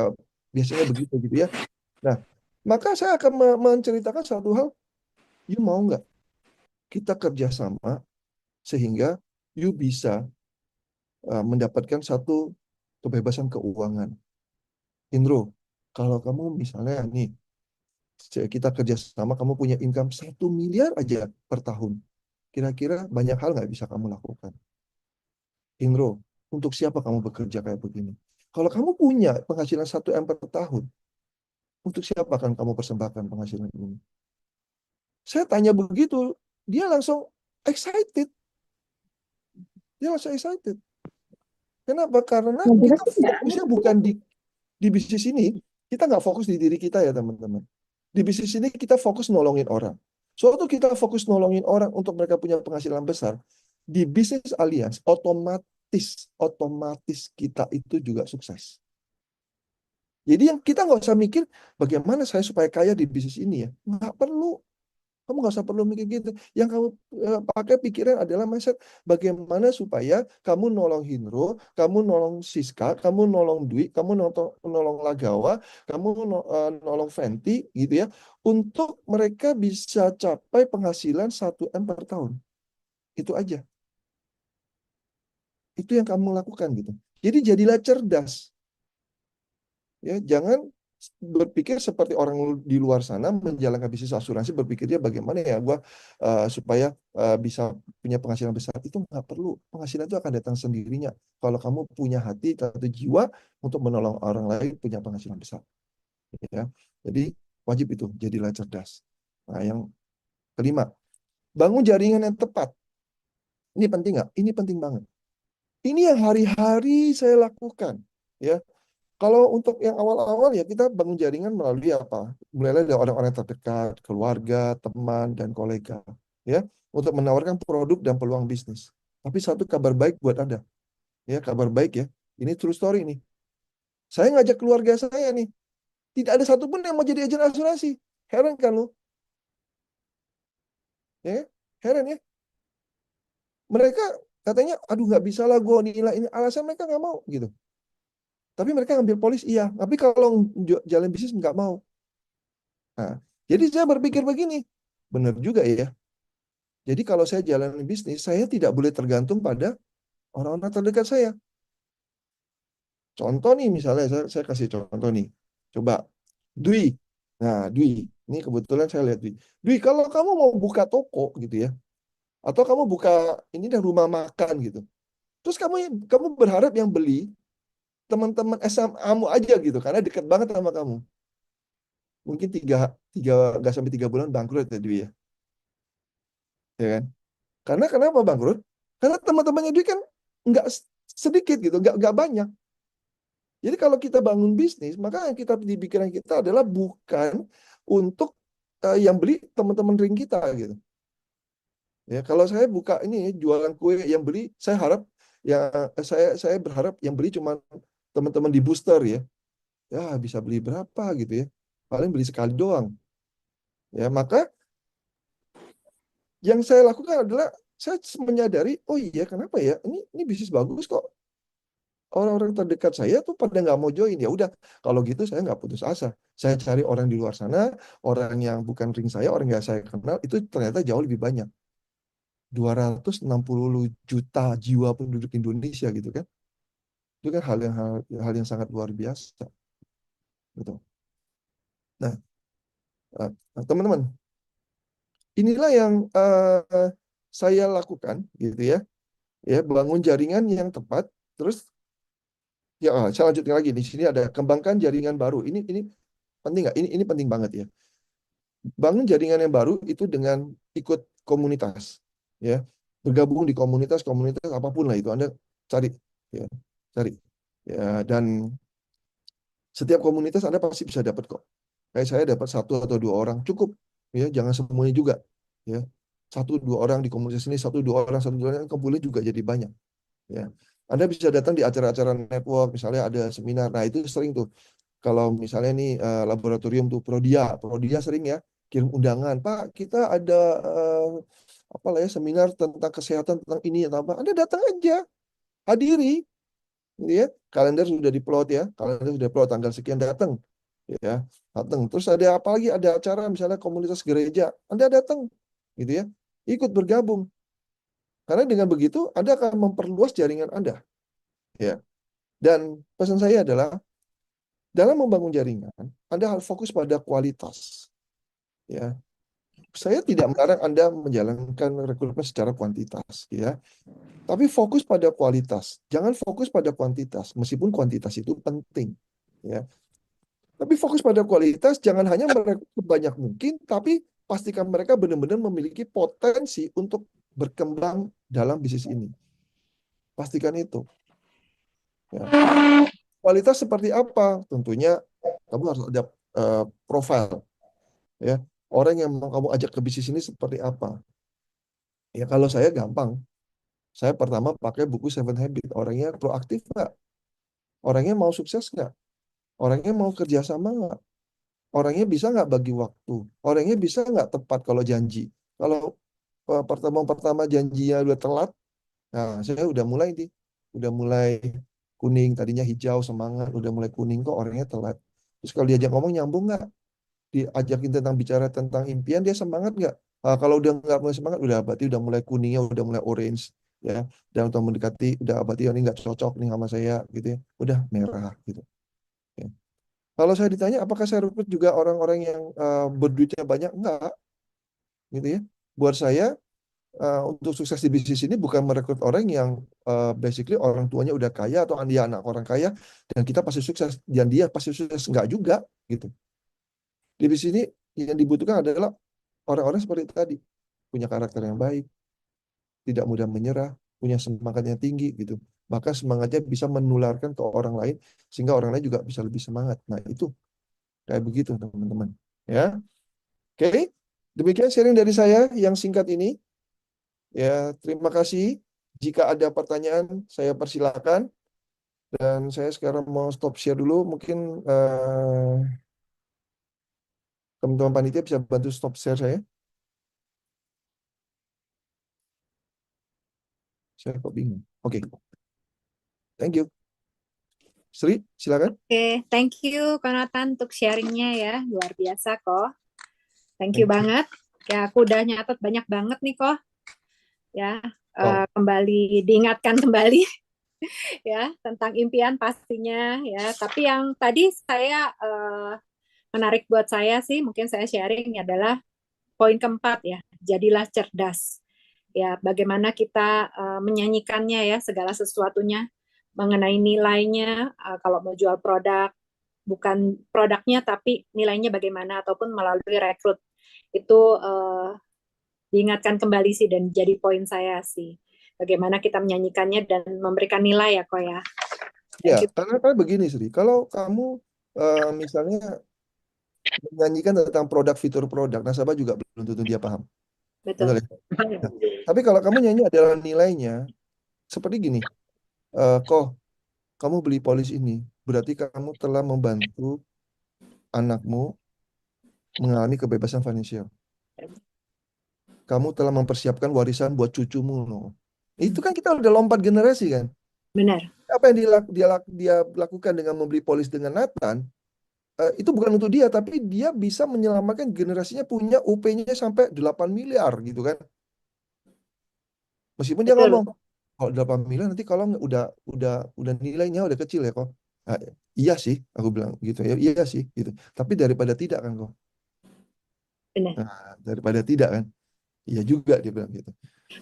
[SPEAKER 1] biasanya begitu gitu ya. Nah, maka saya akan menceritakan satu hal, you mau nggak kita kerjasama sehingga you bisa mendapatkan satu kebebasan keuangan. Indro, kalau kamu misalnya nih, kita kerjasama, kamu punya income 1 miliar aja per tahun, kira-kira banyak hal nggak bisa kamu lakukan? Indro, untuk siapa kamu bekerja kayak begini? Kalau kamu punya penghasilan 1 M per tahun, untuk siapa akan kamu persembahkan penghasilan ini? Saya tanya begitu, dia langsung excited. Dia langsung excited. Kenapa? Karena kita fokusnya bukan di bisnis ini. Kita nggak fokus di diri kita ya teman-teman. Di bisnis ini kita fokus nolongin orang. Suatu kita fokus nolongin orang untuk mereka punya penghasilan besar. Di bisnis Allianz, otomatis kita itu juga sukses. Jadi yang kita nggak usah mikir bagaimana saya supaya kaya di bisnis ini ya. Nggak perlu. Kamu nggak usah perlu mikir gitu. Yang kamu pakai pikiran adalah mindset bagaimana supaya kamu nolong Hinro, kamu nolong Siska, kamu nolong Dwi, kamu nolong Lagawa, kamu nolong Fenty gitu ya, untuk mereka bisa capai penghasilan 1 M per tahun. Itu aja. Itu yang kamu lakukan gitu. Jadi jadilah cerdas. Ya, jangan berpikir seperti orang di luar sana menjalankan bisnis asuransi berpikirnya bagaimana ya gua supaya bisa punya penghasilan besar. Itu nggak perlu. Penghasilan itu akan datang sendirinya kalau kamu punya hati atau jiwa untuk menolong orang lain punya penghasilan besar. Ya, jadi wajib itu jadilah cerdas. Nah, yang kelima, bangun jaringan yang tepat. Ini penting nggak? Ini penting banget. Ini yang hari-hari saya lakukan. Ya, kalau untuk yang awal-awal ya kita bangun jaringan melalui apa? Mulailah dari orang-orang terdekat, keluarga, teman, dan kolega. Ya, untuk menawarkan produk dan peluang bisnis. Tapi satu kabar baik buat Anda. Ya, kabar baik ya. Ini true story nih. Saya ngajak keluarga saya nih. Tidak ada satupun yang mau jadi agen asuransi. Heran kan lu? Ya, heran ya. Mereka katanya, aduh nggak bisa lah gue nilai ini. Alasan mereka nggak mau gitu. Tapi mereka ngambil polis iya. Tapi kalau jalan bisnis nggak mau. Nah, jadi saya berpikir begini, benar juga ya. Jadi kalau saya jalan bisnis, saya tidak boleh tergantung pada orang-orang terdekat saya. Contoh nih, misalnya saya kasih contoh nih. Coba, Dwi. Nah, Dwi, ini kebetulan saya lihat Dwi. Dwi, kalau kamu mau buka toko gitu ya, atau kamu buka ini dah rumah makan gitu. Terus kamu berharap yang beli teman-teman SMA-mu aja gitu, karena dekat banget sama kamu. Mungkin nggak sampai 3 bulan bangkrut ya Dwi ya. Ya kan? Karena kenapa bangkrut? Karena teman-temannya dia kan nggak sedikit gitu, nggak banyak. Jadi kalau kita bangun bisnis, maka yang kita di pikiran kita adalah bukan untuk yang beli teman-teman ring kita gitu. Ya, kalau saya buka ini jualan kue yang beli, saya harap ya saya berharap yang beli cuma teman-teman di booster ya. Ya bisa beli berapa gitu ya. Paling beli sekali doang. Ya, maka yang saya lakukan adalah saya menyadari, oh iya kenapa ya? Ini bisnis bagus kok. Orang-orang terdekat saya tuh pada nggak mau join. Ya udah, kalau gitu saya nggak putus asa. Saya cari orang di luar sana, orang yang bukan ring saya, orang yang saya kenal, itu ternyata jauh lebih banyak. 260 juta jiwa penduduk Indonesia gitu kan. Itu kan hal yang sangat luar biasa. Gitu. Nah, teman-teman, inilah yang saya lakukan gitu ya. Ya, bangun jaringan yang tepat. Terus ya, saya lanjutkan lagi. Di sini ada kembangkan jaringan baru. Ini penting nggak? Ini penting banget ya. Bangun jaringan yang baru itu dengan ikut komunitas, ya, bergabung di komunitas apapun lah itu Anda cari, ya, cari, ya, dan setiap komunitas Anda pasti bisa dapat kok. Kayak saya dapat 1 atau 2 orang cukup, ya, jangan semuanya juga, ya, 1 2 orang di komunitas ini, 1 2 orang, 1 2 orang kumpulnya juga jadi banyak, ya. Anda bisa datang di acara-acara network, misalnya ada seminar, nah itu sering tuh. Kalau misalnya nih laboratorium tuh Prodia sering ya kirim undangan, Pak, kita ada apa lah ya seminar tentang kesehatan tentang ini atau apa. Anda datang aja, hadiri, gitu ya. Kalender sudah diplot ya, kalender sudah plot tanggal sekian datang, ya, datang. Terus ada apa lagi? Ada acara misalnya komunitas gereja, Anda datang, gitu ya, ikut bergabung. Karena dengan begitu Anda akan memperluas jaringan Anda, ya. Dan pesan saya adalah dalam membangun jaringan, Anda harus fokus pada kualitas. Ya, saya tidak melarang Anda menjalankan rekrutmen secara kuantitas, ya. Tapi fokus pada kualitas. Jangan fokus pada kuantitas, meskipun kuantitas itu penting, ya. Tapi fokus pada kualitas, jangan hanya merekrut sebanyak mungkin, tapi pastikan mereka benar-benar memiliki potensi untuk berkembang dalam bisnis ini. Pastikan itu. Ya. Kualitas seperti apa? Tentunya kamu harus ada profil, ya. Orang yang mau kamu ajak ke bisnis ini seperti apa? Ya kalau saya gampang. Saya pertama pakai buku Seven Habits. Orangnya proaktif nggak? Orangnya mau sukses nggak? Orangnya mau kerja sama nggak? Orangnya bisa nggak bagi waktu? Orangnya bisa nggak tepat kalau janji? Kalau pertemuan pertama janjinya udah telat, nah saya udah mulai nih, udah mulai kuning, tadinya hijau semangat, udah mulai kuning kok orangnya telat. Terus kalau diajak ngomong nyambung nggak? Diajakin tentang bicara tentang impian dia semangat nggak? Kalau udah nggak mulai semangat, udah berarti udah mulai kuningnya udah mulai orange ya. Dan untuk mendekati udah berarti ini nggak cocok nih sama saya gitu ya. Udah merah gitu. Ya. Kalau saya ditanya apakah saya rekrut juga orang-orang yang berduitnya banyak? Enggak, gitu ya. Buat saya untuk sukses di bisnis ini bukan merekrut orang yang basically orang tuanya udah kaya atau dia anak orang kaya dan kita pasti sukses dan dia pasti sukses, enggak juga gitu. Di bisnis ini yang dibutuhkan adalah orang-orang seperti tadi, punya karakter yang baik, tidak mudah menyerah, punya semangat yang tinggi gitu. Maka semangatnya bisa menularkan ke orang lain sehingga orang lain juga bisa lebih semangat. Nah, itu kayak begitu teman-teman. Ya. Oke. Demikian sharing dari saya yang singkat ini. Ya, terima kasih. Jika ada pertanyaan, saya persilakan. Dan saya sekarang mau stop share dulu. Mungkin teman-teman panitia bisa bantu stop share saya. Saya kok bingung. Oke, thank you. Sri, silakan.
[SPEAKER 4] Oke, thank you Konatan untuk sharingnya ya, luar biasa kok. Thank you
[SPEAKER 1] Thank you.
[SPEAKER 4] banget. Ya, aku udah nyatet banyak banget nih kok. Ya,
[SPEAKER 1] Wow.
[SPEAKER 4] kembali diingatkan kembali ya tentang impian pastinya ya. Tapi yang tadi saya menarik buat saya sih, mungkin saya sharing adalah poin keempat ya. Jadilah cerdas. Ya, bagaimana kita menyanyikannya ya segala sesuatunya mengenai nilainya kalau mau jual produk bukan produknya tapi nilainya bagaimana ataupun melalui rekrut itu diingatkan kembali sih dan jadi poin saya sih bagaimana kita menyanyikannya dan memberikan nilai ya kok ya.
[SPEAKER 1] Ya,
[SPEAKER 4] Thank you.
[SPEAKER 1] karena kan begini Sri, kalau kamu misalnya menyanyikan tentang produk fitur produk, nasabah juga belum tentu dia paham. Betul
[SPEAKER 4] Betul.
[SPEAKER 1] ya? Nah, tapi kalau kamu nyanyi adalah nilainya, seperti gini, kok kamu beli polis ini, berarti kamu telah membantu anakmu mengalami kebebasan finansial. Kamu telah mempersiapkan warisan buat cucumu, loh. Itu kan kita udah lompat generasi kan.
[SPEAKER 4] Benar.
[SPEAKER 1] Apa yang dia lakukan dengan membeli polis dengan Nathan, itu bukan untuk dia, tapi dia bisa menyelamatkan generasinya punya UP-nya sampai 8 miliar gitu kan. Meskipun dia
[SPEAKER 4] Betul.
[SPEAKER 1] ngomong, kalau 8 miliar nanti kalau udah nilainya udah kecil ya kok. Nah, iya sih, aku bilang gitu ya, iya sih gitu. Tapi daripada tidak kan kok.
[SPEAKER 4] Benar.
[SPEAKER 1] Nah, daripada tidak kan. Iya juga dia bilang gitu.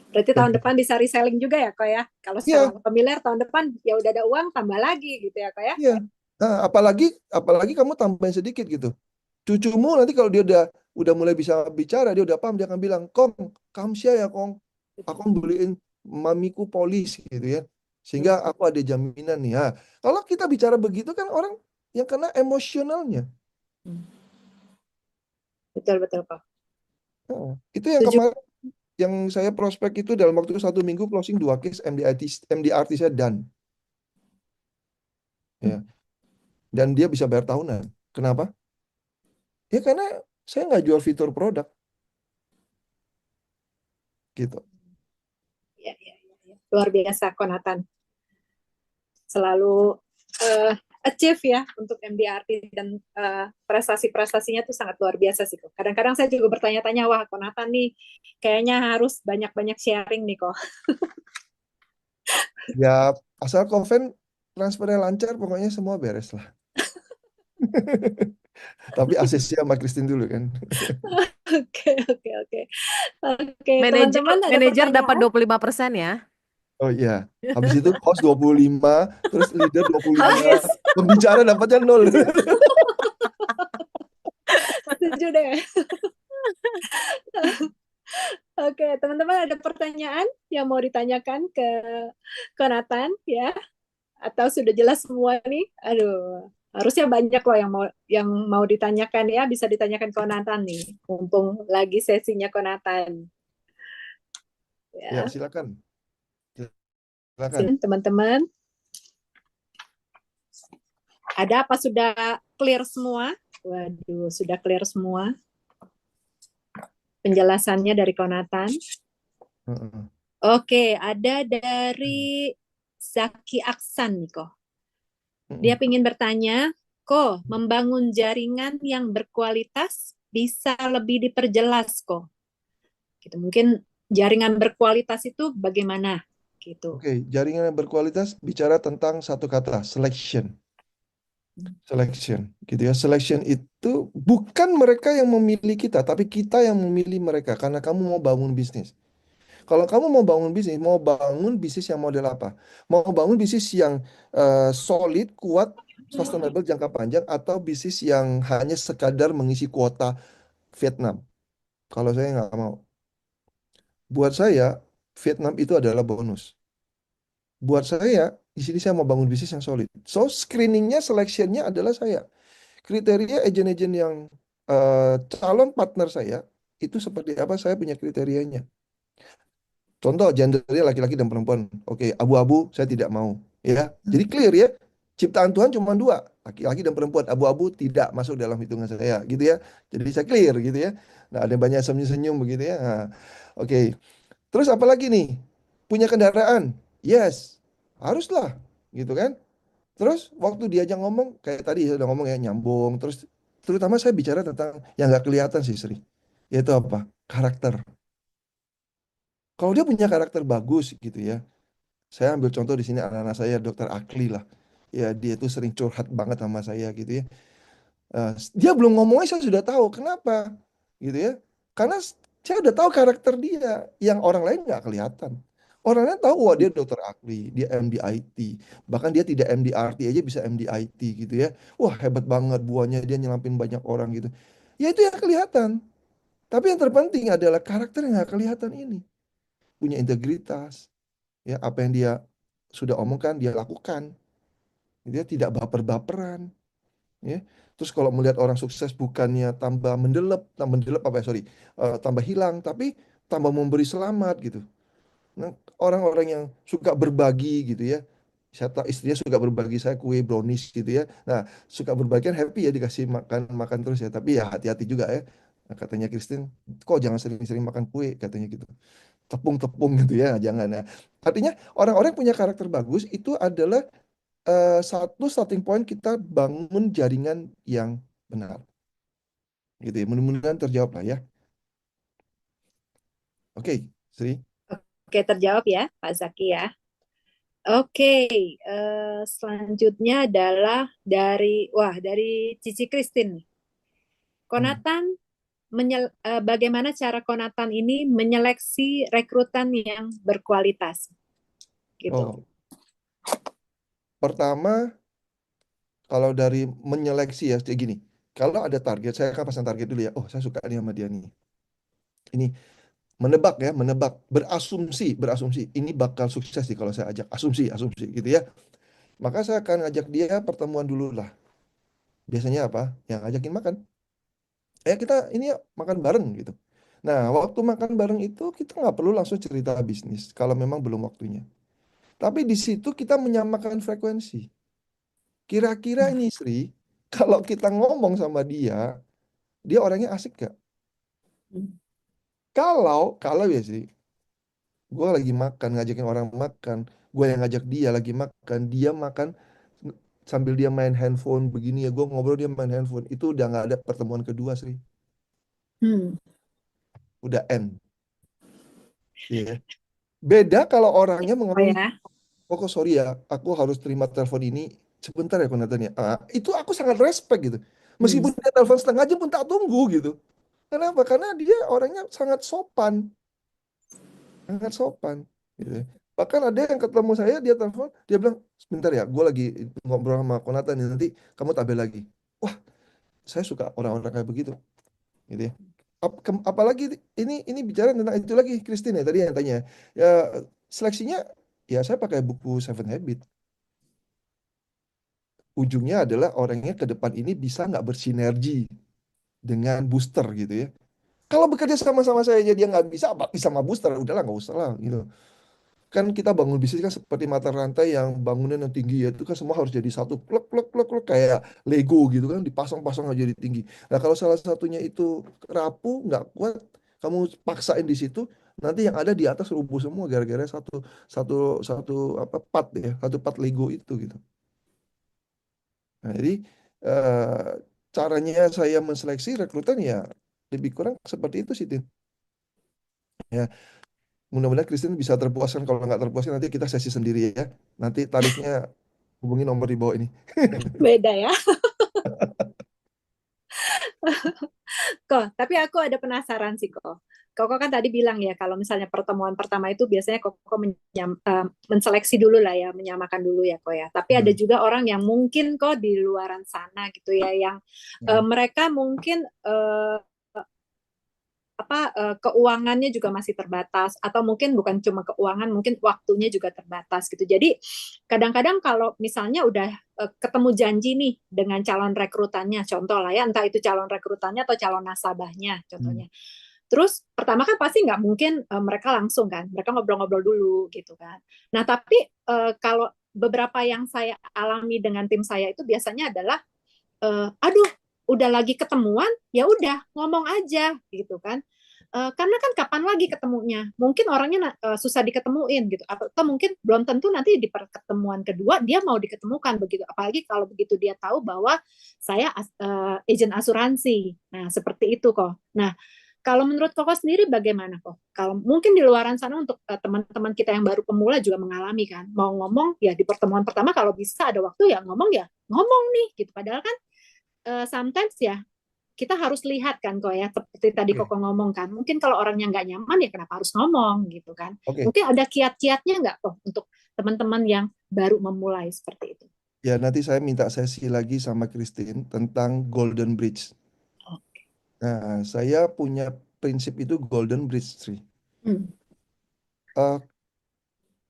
[SPEAKER 4] Berarti
[SPEAKER 1] Dan
[SPEAKER 4] tahun depan bisa reselling juga ya kok ya. Kalau
[SPEAKER 1] iya,
[SPEAKER 4] sekarang familiar tahun depan ya udah ada uang tambah lagi gitu ya kok ya.
[SPEAKER 1] iya. Nah, apalagi kamu tambahin sedikit gitu. Cucumu nanti kalau dia udah mulai bisa bicara, dia udah paham, dia akan bilang, "Kong, kamsia ya, Kong. Aku beliin mamiku polis gitu ya. Sehingga aku ada jaminan nih." Ya, kalau kita bicara begitu kan orang yang kena emosionalnya.
[SPEAKER 4] Betul betul kok.
[SPEAKER 1] Nah, itu yang
[SPEAKER 4] Setuju.
[SPEAKER 1] kemarin yang saya prospek itu dalam waktu 1 minggu closing 2 case MDRT saya done. Ya. Dan dia bisa bayar tahunan. Kenapa? Ya karena saya nggak jual fitur produk gitu.
[SPEAKER 4] Ya, ya, ya. Luar biasa Konatan. Selalu achieve ya untuk MDRT dan prestasi-prestasinya tuh sangat luar biasa sih kok. Kadang-kadang saya juga bertanya-tanya, wah Konatan nih kayaknya harus banyak-banyak sharing nih kok.
[SPEAKER 1] Ya asal Koven transfernya lancar, pokoknya semua beres lah. Tapi asesnya sama Christine dulu kan.
[SPEAKER 4] Oke, oke, oke. Oke,
[SPEAKER 5] Manajer
[SPEAKER 4] teman-teman ada
[SPEAKER 5] manajer dapat
[SPEAKER 4] pertanyaan?
[SPEAKER 5] 25% ya.
[SPEAKER 1] Oh iya. Habis itu host 25, terus leader 25,
[SPEAKER 4] Habis.
[SPEAKER 1] pembicara dapatnya 0.
[SPEAKER 4] Setuju deh. Oke, teman-teman ada pertanyaan yang mau ditanyakan ke Konatan ya? Atau sudah jelas semua nih? Aduh, harusnya banyak loh yang mau ditanyakan ya, bisa ditanyakan Konatan nih. Mumpung lagi sesinya Konatan.
[SPEAKER 1] Ya,
[SPEAKER 4] Ya,
[SPEAKER 1] silakan. Silakan.
[SPEAKER 4] teman-teman. Ada apa sudah clear semua? Waduh, sudah clear semua penjelasannya dari Konatan.
[SPEAKER 1] Heeh.
[SPEAKER 4] Oke, ada dari Zaki Aksan nih kok. Dia
[SPEAKER 1] Heeh.
[SPEAKER 4] ingin bertanya, kok membangun jaringan yang berkualitas bisa lebih diperjelas kok? Gitu. Mungkin jaringan berkualitas itu bagaimana? Gitu.
[SPEAKER 1] Oke, jaringan yang berkualitas bicara tentang satu kata, selection. Selection, gitu ya. Selection itu bukan mereka yang memilih kita, tapi kita yang memilih mereka karena kamu mau bangun bisnis. Kalau kamu mau bangun bisnis yang model apa? Mau bangun bisnis yang solid, kuat, sustainable jangka panjang, atau bisnis yang hanya sekadar mengisi kuota Vietnam? Kalau saya nggak mau. Buat saya, Vietnam itu adalah bonus. Buat saya, di sini saya mau bangun bisnis yang solid. So, screeningnya, selectionnya adalah saya. Kriteria agen-agen yang calon partner saya, itu seperti apa saya punya kriterianya. Contoh gendernya laki-laki dan perempuan. Oke, abu-abu saya tidak mau. Ya, jadi clear ya. Ciptaan Tuhan cuma dua, laki-laki dan perempuan. Abu-abu tidak masuk dalam hitungan saya, gitu ya. Jadi saya clear gitu ya. Nah, ada banyak senyum-senyum begitu ya. Nah, oke. Terus apa lagi nih? Punya kendaraan? Yes, haruslah, gitu kan? Terus waktu diajak ngomong, kayak tadi saya udah ngomong ya, nyambung. Terus terutama saya bicara tentang yang nggak kelihatan sih, Sri. Yaitu apa? Karakter. Kalau dia punya karakter bagus gitu ya, saya ambil contoh di sini anak-anak saya, Dokter Akli lah. Ya, dia tuh sering curhat banget sama saya gitu ya. Dia belum ngomongnya saya sudah tahu. Kenapa? Gitu ya. Karena saya udah tahu karakter dia yang orang lain nggak kelihatan. Orang lain tahu, wah dia dokter ahli, dia MD IT. Bahkan dia tidak MD RT aja bisa MD IT gitu ya. Wah hebat banget buahnya, dia nyelampin banyak orang gitu. Ya itu yang kelihatan. Tapi yang terpenting adalah karakter yang nggak kelihatan ini. Punya integritas. Ya, apa yang dia sudah omongkan, dia lakukan. Dia tidak baper-baperan. Ya. Terus kalau melihat orang sukses bukannya tambah mendelep apa ya, sorry, tambah hilang, tapi tambah memberi selamat gitu. Nah, orang-orang yang suka berbagi gitu ya, saya tahu istrinya suka berbagi saya kue brownies gitu ya. Nah, suka berbagi kan happy ya dikasih makan makan terus ya, tapi ya hati-hati juga ya. Nah, katanya Christine, kok jangan sering-sering makan kue katanya gitu. Tepung-tepung gitu ya, jangan ya. Artinya orang-orang yang punya karakter bagus itu adalah satu starting point kita bangun jaringan yang benar. Gitu ya. Mudah-mudahan terjawab lah ya. Oke, Sri.
[SPEAKER 4] Oke, terjawab ya, Pak Zaki ya. Oke, selanjutnya adalah dari Cici Christine.
[SPEAKER 1] Hmm.
[SPEAKER 4] Konatan bagaimana cara Konatan ini menyeleksi rekrutan yang berkualitas gitu.
[SPEAKER 1] Oh, pertama kalau dari menyeleksi ya kayak gini. Kalau ada target, saya akan pasang target dulu ya. Oh, saya suka nih sama dia nih. Ini menebak ya, menebak, berasumsi. Ini bakal sukses sih kalau saya ajak asumsi gitu ya. Maka saya akan ajak dia pertemuan dulu lah. Biasanya apa? Yang ajakin makan. Kita ini yuk, makan bareng gitu. Nah, waktu makan bareng itu kita nggak perlu langsung cerita bisnis kalau memang belum waktunya. Tapi di situ kita menyamakan frekuensi. Kira-kira ini Sri, kalau kita ngomong sama dia, dia orangnya asik gak? Kalau ya sih, gue lagi makan, ngajakin orang makan, gue yang ngajak dia lagi makan, dia makan sambil dia main handphone begini ya, gue ngobrol dia main handphone, itu udah nggak ada pertemuan kedua Sri,
[SPEAKER 4] Hmm.
[SPEAKER 1] udah end. Iya. Beda kalau orangnya
[SPEAKER 4] Oh
[SPEAKER 1] mengeluh,
[SPEAKER 4] ya.
[SPEAKER 1] oh kok sorry ya, aku harus terima telepon ini sebentar ya Konatannya. Itu aku sangat respect gitu.
[SPEAKER 4] Hmm.
[SPEAKER 1] Meskipun dia telepon setengah jam pun tak tunggu gitu. Kenapa? Karena dia orangnya sangat sopan, sangat sopan. Gitu. Bahkan ada yang ketemu saya, dia telepon, dia bilang, sebentar ya, gue lagi ngobrol sama Konatan nih, nanti kamu tabel lagi. Wah, saya suka orang-orang kayak begitu. Gitu ya. Apalagi ini bicara tentang itu lagi, Christine ya tadi yang tanya. Ya, seleksinya, ya saya pakai buku Seven Habit. Ujungnya adalah orangnya ke depan ini bisa nggak bersinergi dengan booster gitu ya. Kalau bekerja sama-sama saya aja dia nggak bisa, apa bisa sama booster, udahlah nggak usah lah gitu. kan kita bangun bisnis kan seperti mata rantai yang bangunan yang tinggi ya itu kan semua harus jadi satu plek plek plek plek kayak Lego gitu kan dipasang-pasang aja jadi tinggi. Nah kalau salah satunya itu rapuh nggak kuat kamu paksain di situ nanti yang ada di atas rubuh semua gara-gara satu satu satu apa part ya satu part Lego itu gitu. Nah, jadi eh, caranya saya menseleksi rekrutan ya lebih kurang seperti itu sih Tin. Ya, mudah-mudahan Christine bisa terpuaskan. Kalau nggak terpuaskan nanti kita sesi sendiri ya. Nanti tarifnya hubungi nomor di bawah ini.
[SPEAKER 4] Beda ya. Kok, tapi aku ada penasaran sih kok. Koko kan tadi bilang ya kalau misalnya pertemuan pertama itu biasanya Koko menseleksi dulu lah ya, menyamakan dulu ya kok ya. Tapi ada
[SPEAKER 1] Hmm.
[SPEAKER 4] juga orang yang mungkin kok di luaran sana gitu ya, yang
[SPEAKER 1] Hmm.
[SPEAKER 4] mereka mungkin keuangannya juga masih terbatas atau mungkin bukan cuma keuangan, mungkin waktunya juga terbatas gitu. Jadi kadang-kadang kalau misalnya udah ketemu janji nih dengan calon rekrutannya, contoh lah ya, entah itu calon rekrutannya atau calon nasabahnya
[SPEAKER 1] Hmm.
[SPEAKER 4] contohnya. Terus pertama kan pasti nggak mungkin mereka langsung kan, mereka ngobrol-ngobrol dulu gitu kan. Nah tapi kalau beberapa yang saya alami dengan tim saya itu biasanya adalah, aduh udah lagi ketemuan ya udah ngomong aja gitu kan. Karena kan kapan lagi ketemunya? Mungkin orangnya susah diketemuin gitu, atau mungkin belum tentu nanti di pertemuan kedua dia mau diketemukan begitu. Apalagi kalau begitu dia tahu bahwa saya agent asuransi. Nah seperti itu kok. Nah kalau menurut Koko sendiri bagaimana kok? Kalau mungkin di luaran sana untuk teman-teman kita yang baru pemula juga mengalami kan, mau ngomong ya di pertemuan pertama kalau bisa ada waktu ya ngomong nih gitu. Padahal kan sometimes ya kita harus lihat kan kok ya seperti tadi
[SPEAKER 1] Oke,
[SPEAKER 4] Koko ngomong kan mungkin kalau orangnya nggak nyaman ya kenapa harus ngomong gitu kan,
[SPEAKER 1] oke.
[SPEAKER 4] mungkin ada kiat-kiatnya nggak kok untuk teman-teman yang baru memulai seperti itu.
[SPEAKER 1] Ya nanti saya minta sesi lagi sama Christine tentang Golden Bridge.
[SPEAKER 4] Oke.
[SPEAKER 1] Nah, saya punya prinsip itu Golden Bridge Tree.
[SPEAKER 4] Hmm.
[SPEAKER 1] Eh,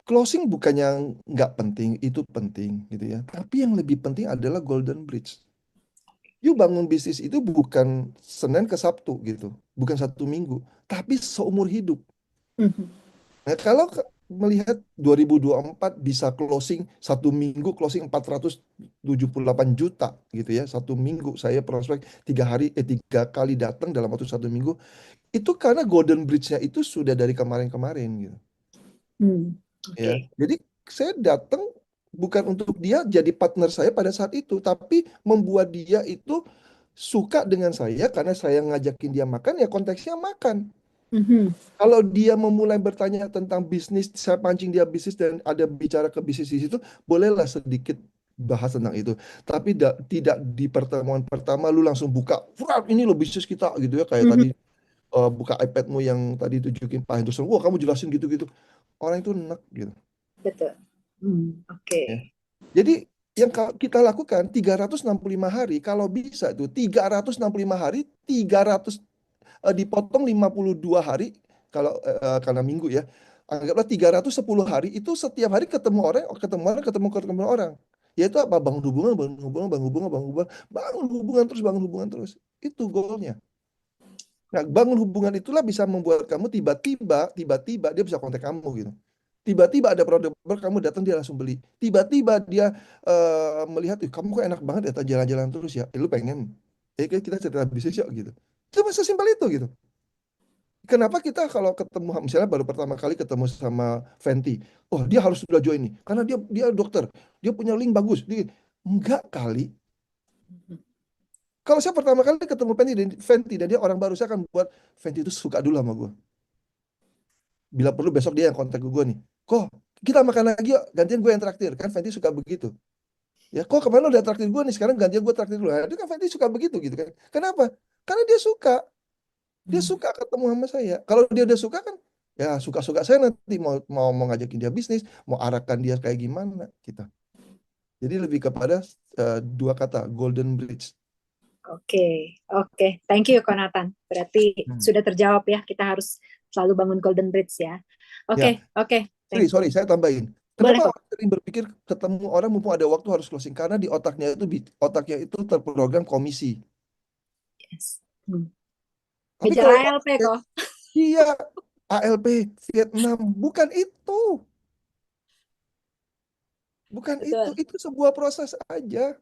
[SPEAKER 1] Closing bukannya nggak penting, itu penting gitu ya. Tapi yang lebih penting adalah Golden Bridge. You bangun bisnis itu bukan Senin ke Sabtu gitu, bukan 1 minggu, tapi seumur hidup.
[SPEAKER 4] Mhm.
[SPEAKER 1] Nah, kalau melihat 2024 bisa closing 1 minggu closing 478 juta gitu ya, 1 minggu saya prospek 3 hari 3 kali datang dalam waktu 1 minggu itu karena Golden Bridge-nya itu sudah dari kemarin-kemarin gitu
[SPEAKER 4] Hmm.
[SPEAKER 1] ya.
[SPEAKER 4] Oke.
[SPEAKER 1] Jadi saya datang bukan untuk dia jadi partner saya pada saat itu, tapi membuat dia itu suka dengan saya karena saya ngajakin dia makan ya konteksnya makan.
[SPEAKER 4] Mhm.
[SPEAKER 1] Kalau dia memulai bertanya tentang bisnis, saya pancing dia bisnis dan ada bicara ke bisnis di situ, bolehlah sedikit bahas tentang itu. Tapi tidak di pertemuan pertama lu langsung buka, "Furat, ini lo bisnis kita gitu ya kayak
[SPEAKER 4] Mhm.
[SPEAKER 1] tadi buka iPadmu yang tadi tunjukin Pak Henderson, wah kamu jelasin gitu-gitu. Orang itu enak gitu.
[SPEAKER 4] Betul. Oke.
[SPEAKER 1] Ya. Jadi yang kita lakukan 365 hari, kalau bisa itu 365 hari, 300 dipotong 52 hari kalau karena minggu ya. Anggaplah 310 hari itu setiap hari ketemu orang, ketemu orang, ketemu orang. Yaitu apa? Bangun hubungan, bangun hubungan, bangun hubungan, bangun hubungan, bangun hubungan terus, bangun hubungan terus. Itu goalnya. Nah, bangun hubungan itulah bisa membuat kamu tiba-tiba dia bisa kontak kamu gitu. Tiba-tiba ada produk baru kamu datang dia langsung beli. Tiba-tiba dia melihat, "Ih, kamu kok enak banget ya jalan-jalan terus ya. Lu pengen? Kita cerita bisnis yuk gitu." Cuma sesimpel itu gitu. Kenapa kita kalau ketemu misalnya baru pertama kali ketemu sama Fenty, oh dia harus sudah join nih karena dia dokter, dia punya link bagus. Enggak kali. Kalau saya pertama kali ketemu Fenty dan dia orang baru, saya akan buat Fenty itu suka dulu sama gue. Bila perlu besok dia yang kontak gue nih. Kok kita makan lagi yuk, gantian gue yang traktir. Kan Fenty suka begitu. Ya kok kemarin lo udah traktir gue nih, sekarang gantian gue traktir dulu. Nah, itu kan Fenty suka begitu gitu kan. Kenapa? Karena dia suka. Dia suka ketemu sama saya. Kalau dia udah suka kan, ya suka-suka saya nanti mau mau mau ngajakin dia bisnis, mau arahkan dia kayak gimana kita. Jadi lebih kepada dua kata, Golden Bridge.
[SPEAKER 4] Oke. Oke. Thank you, Konatan. Berarti
[SPEAKER 1] Hmm.
[SPEAKER 4] sudah terjawab ya. Kita harus selalu bangun Golden Bridge ya.
[SPEAKER 1] Ya,
[SPEAKER 4] Oke. Oke.
[SPEAKER 1] sorry,
[SPEAKER 4] Thank you.
[SPEAKER 1] sorry, saya tambahin.
[SPEAKER 4] Boleh
[SPEAKER 1] Kenapa
[SPEAKER 4] kok.
[SPEAKER 1] orang sering berpikir ketemu orang mumpung ada waktu harus closing? Karena di otaknya itu terprogram komisi.
[SPEAKER 4] Yes.
[SPEAKER 1] Tapi
[SPEAKER 4] Ngejar
[SPEAKER 1] kalau
[SPEAKER 4] ALP kok.
[SPEAKER 1] iya ALP Vietnam bukan itu. Bukan
[SPEAKER 4] Betul.
[SPEAKER 1] itu sebuah proses aja.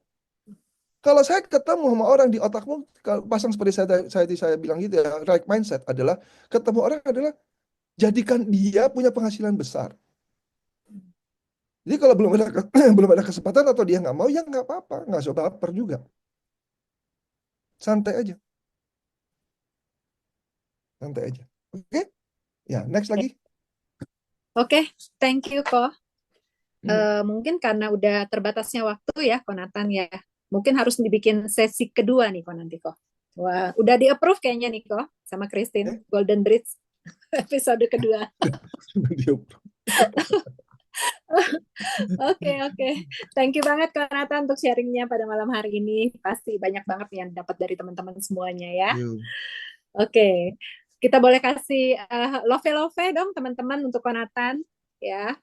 [SPEAKER 1] Kalau saya ketemu sama orang di otakmu, kalau pasang seperti saya bilang gitu ya, right mindset adalah ketemu orang adalah jadikan dia punya penghasilan besar. Jadi kalau belum ada belum ada kesempatan atau dia nggak mau, ya nggak apa-apa, nggak usah baper juga, santai aja, santai aja. Oke, ya next lagi.
[SPEAKER 4] Oke, thank you kok.
[SPEAKER 1] Hmm.
[SPEAKER 4] Mungkin karena udah terbatasnya waktu ya, Konatan ya. Mungkin harus dibikin sesi kedua nih, Ko nanti kok. Wah, udah di-approve kayaknya nih kok sama Christine, Golden Bridge episode kedua. Oke. Thank you banget Konatan untuk sharingnya pada malam hari ini. Pasti banyak banget yang dapat dari teman-teman semuanya ya. Oke, kita boleh kasih love dong teman-teman untuk Konatan ya.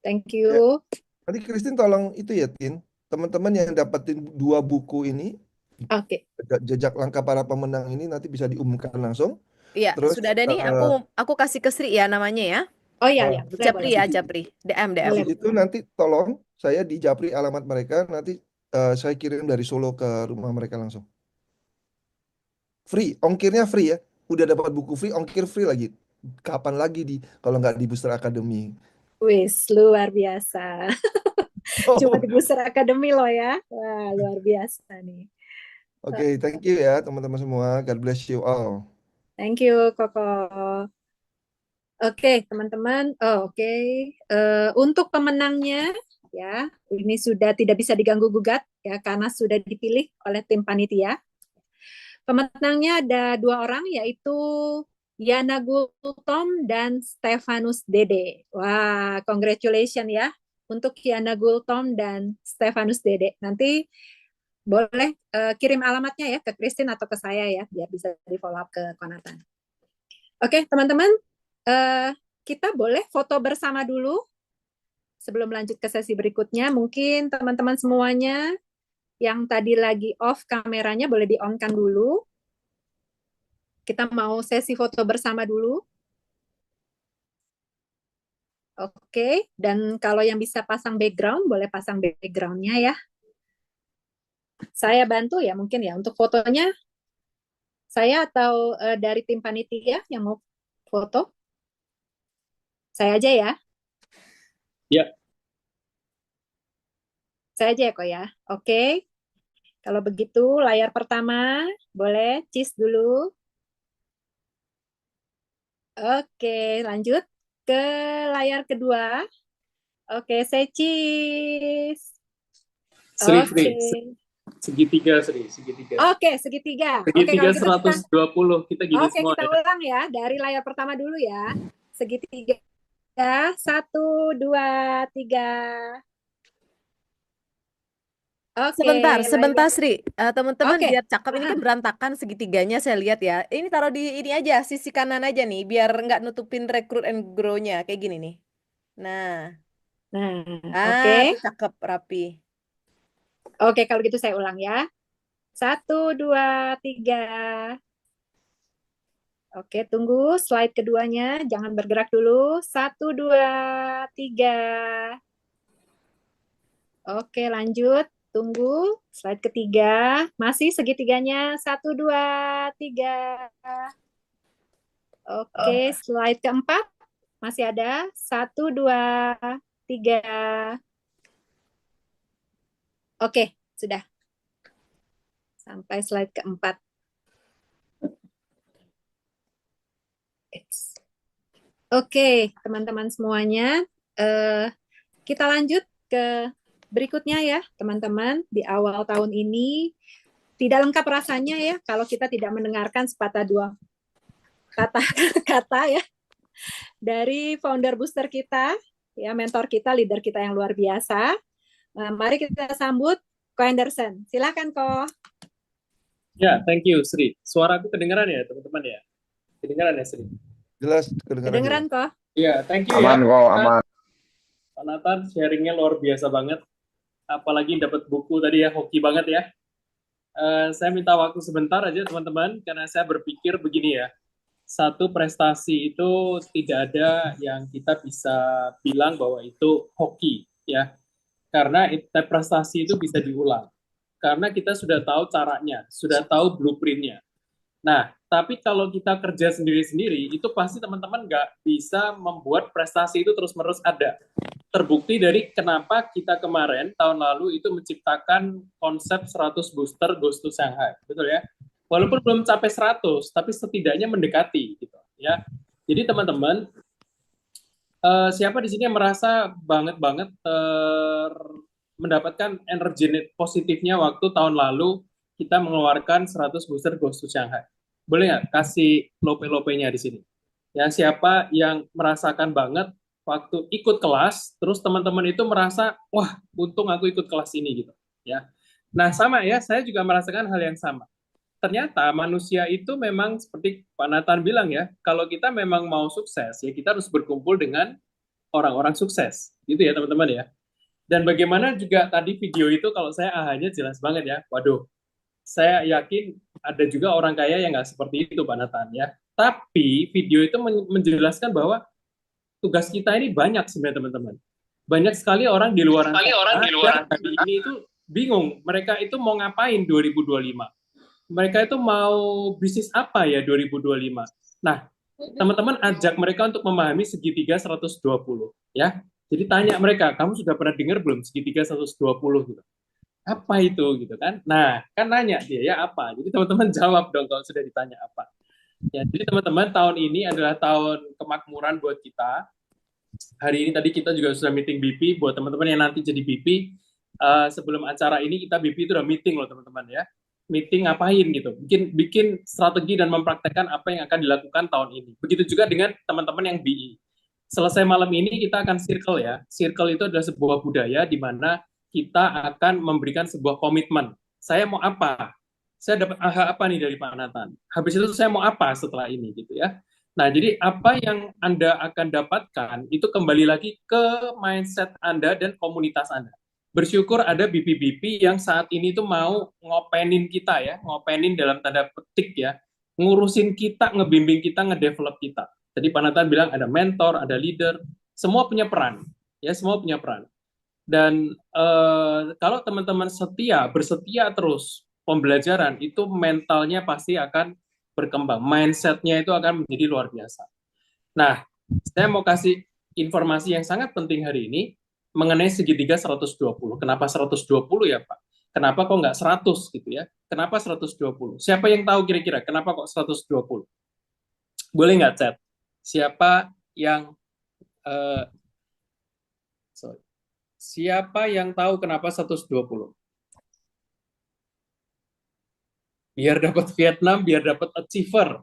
[SPEAKER 4] Thank you.
[SPEAKER 1] Nanti Christine tolong itu ya, Tin. Teman-teman yang dapetin 2 buku ini,
[SPEAKER 4] Oke.
[SPEAKER 1] jejak langkah para pemenang ini nanti bisa diumumkan langsung.
[SPEAKER 5] Iya,
[SPEAKER 1] Terus
[SPEAKER 5] sudah ada nih. Aku kasih ke Sri ya namanya ya.
[SPEAKER 4] Oh iya, boleh.
[SPEAKER 5] Japri ya, Japri. DM.
[SPEAKER 4] Boleh.
[SPEAKER 1] itu nanti tolong saya di Japri alamat mereka, nanti saya kirim dari Solo ke rumah mereka langsung. Free, ongkirnya free ya. Udah dapat buku free, ongkir free lagi. Kapan lagi kalau nggak di Booster Academy?
[SPEAKER 4] Wis, luar biasa. Cuma di Booster Academy loh ya. Wah, luar biasa nih.
[SPEAKER 1] Oke, thank you ya teman-teman semua. God bless you all.
[SPEAKER 4] Thank you, Koko. Oke, teman-teman. Oke. Untuk pemenangnya, ya, ini sudah tidak bisa diganggu gugat ya karena sudah dipilih oleh tim panitia. Pemenangnya ada 2 orang, yaitu Yana Gultom dan Stefanus Dede. Wah, congratulations ya untuk Yana Gultom dan Stefanus Dede. Nanti boleh kirim alamatnya ya ke Christine atau ke saya ya, biar bisa di follow up ke Konatan. Oke, teman-teman, kita boleh foto bersama dulu sebelum lanjut ke sesi berikutnya. Mungkin teman-teman semuanya yang tadi lagi off kameranya boleh di-on-kan dulu. Kita mau sesi foto bersama dulu. Oke, dan kalau yang bisa pasang background, boleh pasang background-nya ya. Saya bantu ya mungkin ya untuk fotonya. Saya atau dari tim panitia yang mau foto? Saya aja ya.
[SPEAKER 2] Ya.
[SPEAKER 4] Saya aja ya kok ya. Oke. Kalau begitu layar pertama boleh cheese dulu. Oke, lanjut ke layar kedua. Oke, saya cheese.
[SPEAKER 2] Sri,
[SPEAKER 4] Oke.
[SPEAKER 2] segitiga Sri, segitiga.
[SPEAKER 4] Oke, segitiga.
[SPEAKER 2] Segitiga
[SPEAKER 4] Oke, kalau gitu
[SPEAKER 2] 120, kita gini
[SPEAKER 4] Oke,
[SPEAKER 2] semua
[SPEAKER 4] kita
[SPEAKER 2] ya.
[SPEAKER 4] ulang ya dari layar pertama dulu ya. Segitiga. 1, 2, 3. Oke,
[SPEAKER 5] Sebentar Sri. Teman-teman
[SPEAKER 4] Oke.
[SPEAKER 5] biar cakep, ini kan berantakan segitiganya saya lihat ya. Ini taruh di ini aja, sisi kanan aja nih, biar nggak nutupin Recruit and Grow-nya kayak gini nih. Nah,
[SPEAKER 4] Oke.
[SPEAKER 5] tuh cakep, rapi.
[SPEAKER 4] Oke, kalau gitu saya ulang ya. 1, 2, 3. Oke, tunggu slide keduanya. Jangan bergerak dulu. 1, 2, 3. Oke, lanjut. Tunggu slide ketiga. Masih segitiganya. 1, 2, 3. Oke, slide keempat. Masih ada. 1, 2, 3. Oke, sudah. Sampai slide keempat. Oke, teman-teman semuanya. Kita lanjut ke berikutnya ya, teman-teman. Di awal tahun ini tidak lengkap rasanya ya kalau kita tidak mendengarkan sepatah dua kata ya dari founder booster kita, ya mentor kita, leader kita yang luar biasa. Mari kita sambut Ko Anderson. Silakan Ko.
[SPEAKER 2] Ya, thank you Sri. Suaraku kedengaran ya teman-teman ya? Kedengaran ya Sri?
[SPEAKER 1] Jelas
[SPEAKER 4] kedengaran Ko.
[SPEAKER 2] Iya, thank you
[SPEAKER 3] aman
[SPEAKER 2] ya.
[SPEAKER 3] kok, aman.
[SPEAKER 2] Pak Nathan sharingnya luar biasa banget. Apalagi dapat buku tadi ya, hoki banget ya. Saya minta waktu sebentar aja teman-teman, karena saya berpikir begini ya. Satu prestasi itu tidak ada yang kita bisa bilang bahwa itu hoki ya.
[SPEAKER 6] Karena prestasi itu bisa diulang. Karena kita sudah tahu caranya, sudah tahu blueprintnya. Nah, tapi kalau kita kerja sendiri-sendiri, itu pasti teman-teman nggak bisa membuat prestasi itu terus-menerus ada. Terbukti dari kenapa kita kemarin, tahun lalu, itu menciptakan konsep 100 booster Goes to Shanghai. Betul ya? Walaupun belum capai 100, tapi setidaknya mendekati. Gitu, ya. Jadi teman-teman, siapa di sini yang merasa banget mendapatkan energi positifnya waktu tahun lalu kita mengeluarkan 100 booster Goes to Shanghai? Boleh nggak kasih lope-lopenya di sini? Ya, siapa yang merasakan banget waktu ikut kelas, terus teman-teman itu merasa, wah, untung aku ikut kelas ini gitu. Ya, nah sama ya, saya juga merasakan hal yang sama. Ternyata manusia itu memang seperti Pak Nathan bilang ya, kalau kita memang mau sukses, ya kita harus berkumpul dengan orang-orang sukses, gitu ya teman-teman ya. Dan bagaimana juga tadi video itu kalau saya ahanya jelas banget ya, waduh, saya yakin ada juga orang kaya yang nggak seperti itu Pak Nathan ya. Tapi video itu menjelaskan bahwa tugas kita ini banyak sebenarnya teman-teman. Banyak sekali orang di luar sana yang hari ini itu bingung, mereka itu mau ngapain 2025. Mereka itu mau bisnis apa ya 2025. Nah, teman-teman ajak mereka untuk memahami segitiga 120 ya. Jadi tanya mereka, kamu sudah pernah dengar belum segitiga 120 gitu? Apa itu gitu kan? Nah, kan nanya dia ya apa. Jadi teman-teman jawab dong kalau sudah ditanya apa. Ya, jadi teman-teman tahun ini adalah tahun kemakmuran buat kita. Hari ini tadi kita juga sudah meeting BP buat teman-teman yang nanti jadi BP. Sebelum acara ini kita BP itu udah meeting loh teman-teman ya. Meeting ngapain gitu. Bikin strategi dan mempraktekkan apa yang akan dilakukan tahun ini. Begitu juga dengan teman-teman yang BE. Selesai malam ini kita akan circle ya. Circle itu adalah sebuah budaya di mana kita akan memberikan sebuah komitmen. Saya mau apa? Saya dapat apa nih dari Pak Nathan? Habis itu saya mau apa setelah ini gitu ya. Nah, jadi apa yang Anda akan dapatkan itu kembali lagi ke mindset Anda dan komunitas Anda. Bersyukur ada BP-BP yang saat ini tuh mau ngopenin kita ya, ngopenin dalam tanda petik ya, ngurusin kita, ngebimbing kita, ngedevelop kita. Tadi Pak Nathan bilang ada mentor, ada leader, semua punya peran, ya semua punya peran. Dan kalau teman-teman bersetia terus pembelajaran, itu mentalnya pasti akan berkembang, mindsetnya itu akan menjadi luar biasa. Nah, saya mau kasih informasi yang sangat penting hari ini mengenai segitiga 120. Kenapa 120 ya Pak? Kenapa kok nggak 100 gitu ya? Kenapa 120? Siapa yang tahu kira-kira kenapa kok 120? Boleh nggak chat? Siapa yang Siapa yang tahu kenapa 120? Biar dapat Vietnam, biar dapat achiever.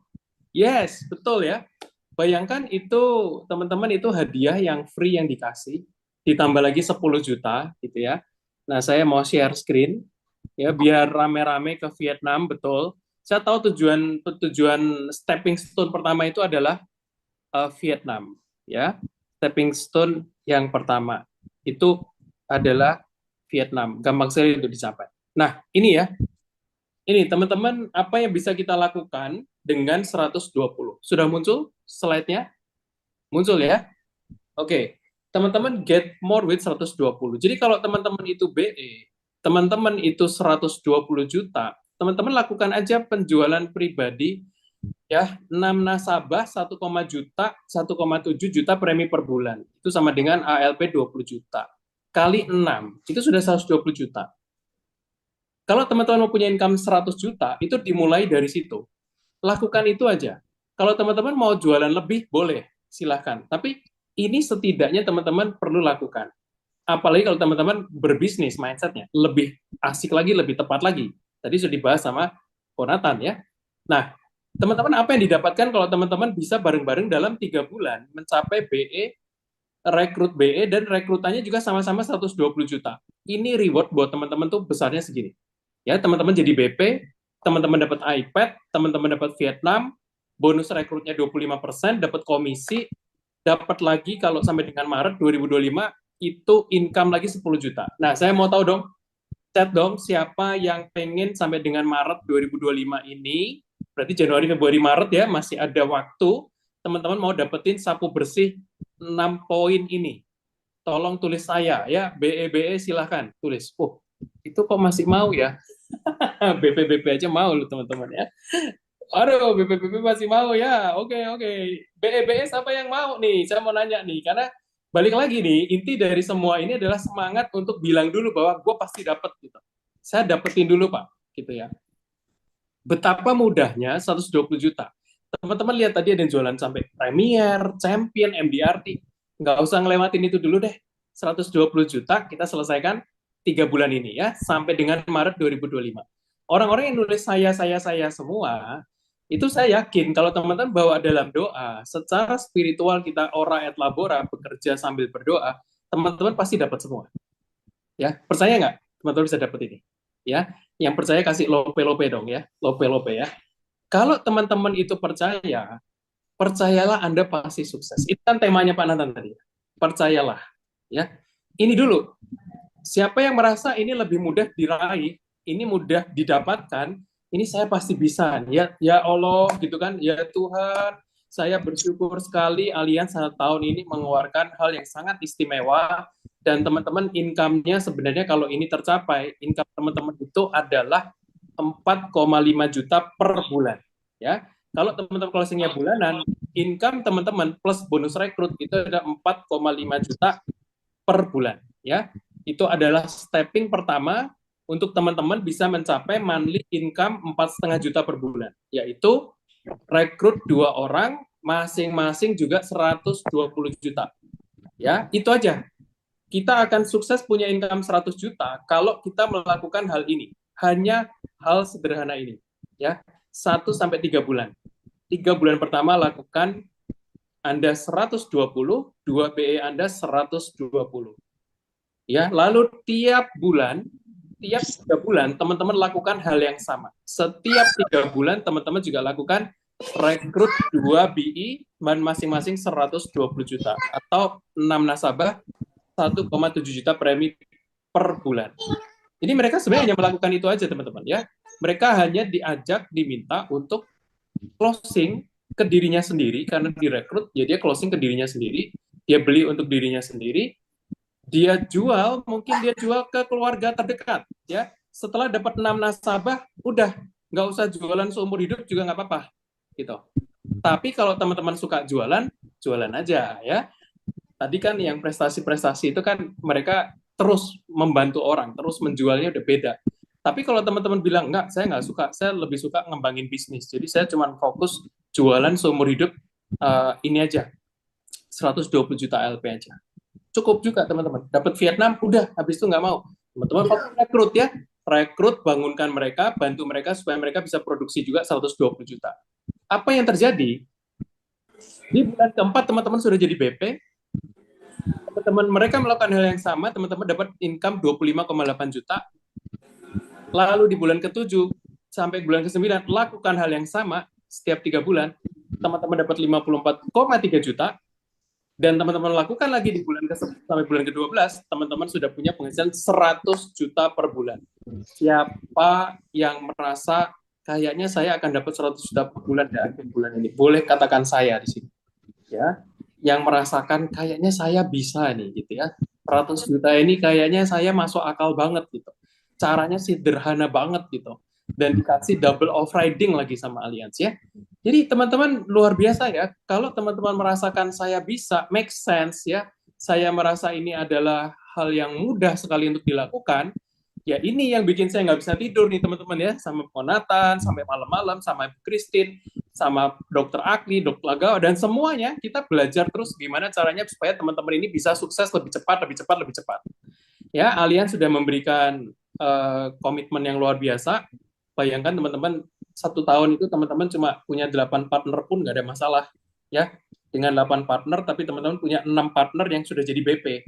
[SPEAKER 6] Yes, betul ya. Bayangkan itu, teman-teman, itu hadiah yang free yang dikasih, ditambah lagi 10 juta, gitu ya. Nah, saya mau share screen, ya, biar rame-rame ke Vietnam, betul. Saya tahu tujuan stepping stone pertama itu adalah Vietnam, ya. Stepping stone yang pertama itu adalah Vietnam. Gampang sekali untuk dicapai. Nah, ini ya. Ini teman-teman, apa yang bisa kita lakukan dengan 120? Sudah muncul slide-nya? Muncul ya? Oke. Teman-teman get more with 120. Jadi kalau teman-teman itu BE, teman-teman itu 120 juta, teman-teman lakukan aja penjualan pribadi ya, 6 nasabah 1,7 juta premi per bulan. Itu sama dengan ALP 20 juta. Kali 6, itu sudah 120 juta. Kalau teman-teman mau punya income 100 juta, itu dimulai dari situ. Lakukan itu aja. Kalau teman-teman mau jualan lebih, boleh, silahkan. Tapi ini setidaknya teman-teman perlu lakukan. Apalagi kalau teman-teman berbisnis mindsetnya, lebih asik lagi, lebih tepat lagi. Tadi sudah dibahas sama Konatan ya. Nah, teman-teman apa yang didapatkan kalau teman-teman bisa bareng-bareng dalam 3 bulan mencapai BE, rekrut BE, dan rekrutannya juga sama-sama 120 juta. Ini reward buat teman-teman tuh besarnya segini. Ya, teman-teman jadi BP, teman-teman dapat iPad, teman-teman dapat Vietnam, bonus rekrutnya 25%, dapat komisi, dapat lagi kalau sampai dengan Maret 2025 itu income lagi 10 juta. Nah, saya mau tahu dong, chat dong siapa yang pengen sampai dengan Maret 2025 ini, berarti Januari, Februari, Maret ya, masih ada waktu, teman-teman mau dapetin sapu bersih 6 poin ini. tolong tulis saya ya, BE silahkan tulis. Oh, itu kok masih mau ya? BP aja mau loh teman-teman ya. Aduh, BP masih mau ya. Oke, oke. BE siapa yang mau nih? Saya mau nanya nih, karena balik lagi nih, inti dari semua ini adalah semangat untuk bilang dulu bahwa gue pasti dapat gitu. Saya dapetin dulu Pak, gitu ya. Betapa mudahnya 120 juta. Teman-teman lihat tadi ada yang jualan sampai Premier, Champion, MDRT. Nggak usah ngelewatin itu dulu deh. 120 juta kita selesaikan 3 bulan ini ya, sampai dengan Maret 2025. Orang-orang yang nulis saya semua, itu saya yakin kalau teman-teman bawa dalam doa, secara spiritual kita ora et labora, bekerja sambil berdoa, teman-teman pasti dapat semua. Ya, percaya nggak? Teman-teman bisa dapat ini. Ya, yang percaya kasih lope-lope dong ya, lope-lope ya. Kalau teman-teman itu percaya, percayalah Anda pasti sukses. Itu kan temanya Pak Nathan tadi. Percayalah, ya. Ini dulu. Siapa yang merasa ini lebih mudah diraih, ini mudah didapatkan, ini saya pasti bisa. Ya Allah, gitu kan. Ya Tuhan, saya bersyukur sekali Allianz 1 tahun ini mengeluarkan hal yang sangat istimewa, dan teman-teman income-nya sebenarnya kalau ini tercapai, income teman-teman itu adalah 4,5 juta per bulan. Ya, kalau teman-teman closing-nya bulanan, income teman-teman plus bonus rekrut itu ada 4,5 juta per bulan. Ya, itu adalah stepping pertama untuk teman-teman bisa mencapai monthly income 4,5 juta per bulan, yaitu rekrut 2 orang, masing-masing juga 120 juta. Ya, itu aja. Kita akan sukses punya income 100 juta kalau kita melakukan hal ini. Hanya hal sederhana ini. Ya, 1-3 bulan. 3 bulan pertama lakukan Anda 120, 2 BE Anda 120. Ya, lalu tiap 3 bulan teman-teman lakukan hal yang sama. Setiap 3 bulan teman-teman juga lakukan rekrut 2 BI dan masing-masing 120 juta atau 6 nasabah 1,7 juta premi per bulan. Jadi mereka sebenarnya hanya melakukan itu aja teman-teman ya. Mereka hanya diminta untuk closing ke dirinya sendiri karena direkrut, jadi dia closing ke dirinya sendiri, dia beli untuk dirinya sendiri, dia jual, mungkin dia jual ke keluarga terdekat ya. Setelah dapat 6 nasabah, udah nggak usah jualan seumur hidup juga nggak apa-apa gitu. Tapi kalau teman-teman suka jualan, jualan aja ya. Tadi kan yang prestasi-prestasi itu kan mereka terus membantu orang, terus menjualnya udah beda. Tapi kalau teman-teman bilang, enggak, saya nggak suka, saya lebih suka ngembangin bisnis. Jadi saya cuma fokus jualan seumur hidup ini aja, 120 juta LP aja. Cukup juga teman-teman. Dapat Vietnam, udah, habis itu nggak mau. Teman-teman fokus rekrut ya, rekrut, bangunkan mereka, bantu mereka supaya mereka bisa produksi juga 120 juta. Apa yang terjadi? Di bulan keempat teman-teman sudah jadi BP, teman-teman mereka melakukan hal yang sama, teman-teman dapat income 25,8 juta. Lalu di bulan ke-7 sampai bulan ke-9 lakukan hal yang sama setiap 3 bulan, teman-teman dapat 54,3 juta. Dan teman-teman lakukan lagi di bulan ke-10 sampai bulan ke-12, teman-teman sudah punya penghasilan 100 juta per bulan. Siapa yang merasa kayaknya saya akan dapat 100 juta per bulan di akhir bulan ini? Boleh katakan saya di sini. Ya. Yang merasakan kayaknya saya bisa nih gitu ya. 100 juta ini kayaknya saya masuk akal banget gitu. Caranya sederhana banget gitu. Dan dikasih double off riding lagi sama Allianz ya. Jadi teman-teman luar biasa ya. Kalau teman-teman merasakan saya bisa, make sense ya. Saya merasa ini adalah hal yang mudah sekali untuk dilakukan. Ya ini yang bikin saya nggak bisa tidur nih teman-teman ya. Sama Ponatan, sampai malam-malam, sama Ibu Christine, sama Dokter Akli, Dokter Lagawa, dan semuanya kita belajar terus gimana caranya supaya teman-teman ini bisa sukses lebih cepat. Ya, Allianz sudah memberikan komitmen yang luar biasa. Bayangkan teman-teman 1 tahun itu teman-teman cuma punya 8 partner pun nggak ada masalah ya. Dengan 8 partner tapi teman-teman punya 6 partner yang sudah jadi BP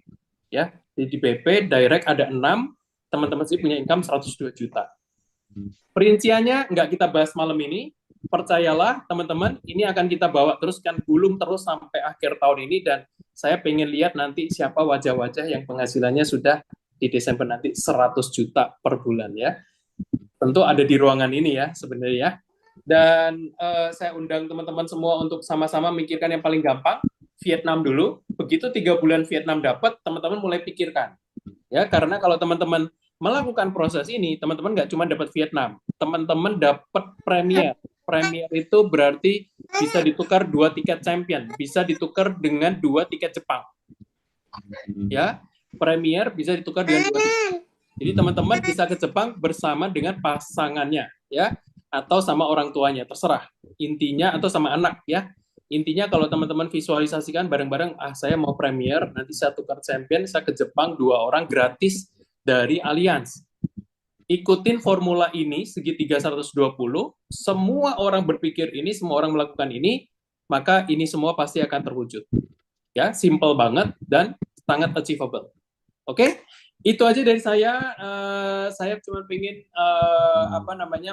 [SPEAKER 6] ya. Jadi di BP direct ada 6, teman-teman sih punya income 102 juta. Perinciannya nggak kita bahas malam ini. Percayalah teman-teman, ini akan kita bawa terus kan gulung terus sampai akhir tahun ini, dan saya pengen lihat nanti siapa wajah-wajah yang penghasilannya sudah di Desember nanti 100 juta per bulan ya. Tentu ada di ruangan ini ya sebenarnya ya. Dan saya undang teman-teman semua untuk sama-sama mikirkan yang paling gampang. Vietnam dulu. Begitu 3 bulan Vietnam dapat, teman-teman mulai pikirkan. Ya, karena kalau teman-teman melakukan proses ini, teman-teman nggak cuma dapat Vietnam, teman-teman dapat Premier. Premier itu berarti bisa ditukar 2 tiket champion, bisa ditukar dengan 2 tiket Jepang. Ya, Premier bisa ditukar dengan 2 tiket. Jadi teman-teman bisa ke Jepang bersama dengan pasangannya, ya, atau sama orang tuanya, terserah. Intinya atau sama anak, ya. Intinya kalau teman-teman visualisasikan bareng-bareng, saya mau Premier, nanti saya tukar champion, saya ke Jepang 2 orang gratis dari Allianz. Ikutin formula ini segitiga 120, semua orang berpikir ini, semua orang melakukan ini, maka ini semua pasti akan terwujud. Ya, simple banget dan sangat achievable. Oke? Itu aja dari saya. Saya cuma pengen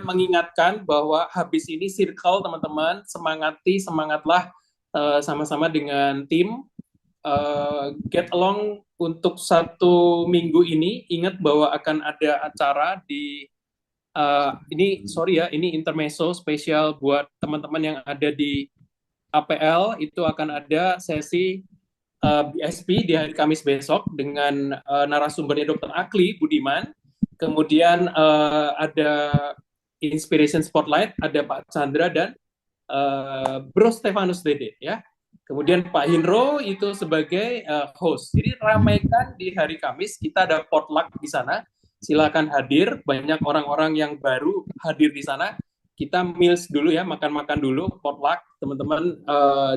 [SPEAKER 6] mengingatkan bahwa habis ini circle teman-teman, semangatlah sama-sama dengan tim. Get along untuk 1 minggu ini. Ingat bahwa akan ada acara di ini intermezzo spesial buat teman-teman yang ada di APL. Itu akan ada sesi BSP di hari Kamis besok dengan narasumbernya Dr. Akli Budiman. Kemudian ada Inspiration Spotlight, ada Pak Chandra dan Bro Stefanus Dede, ya. Kemudian Pak Hinro itu sebagai host. Jadi ramaikan di hari Kamis, kita ada potluck di sana. Silakan hadir, banyak orang-orang yang baru hadir di sana. Kita meals dulu ya, makan-makan dulu, potluck, teman-teman.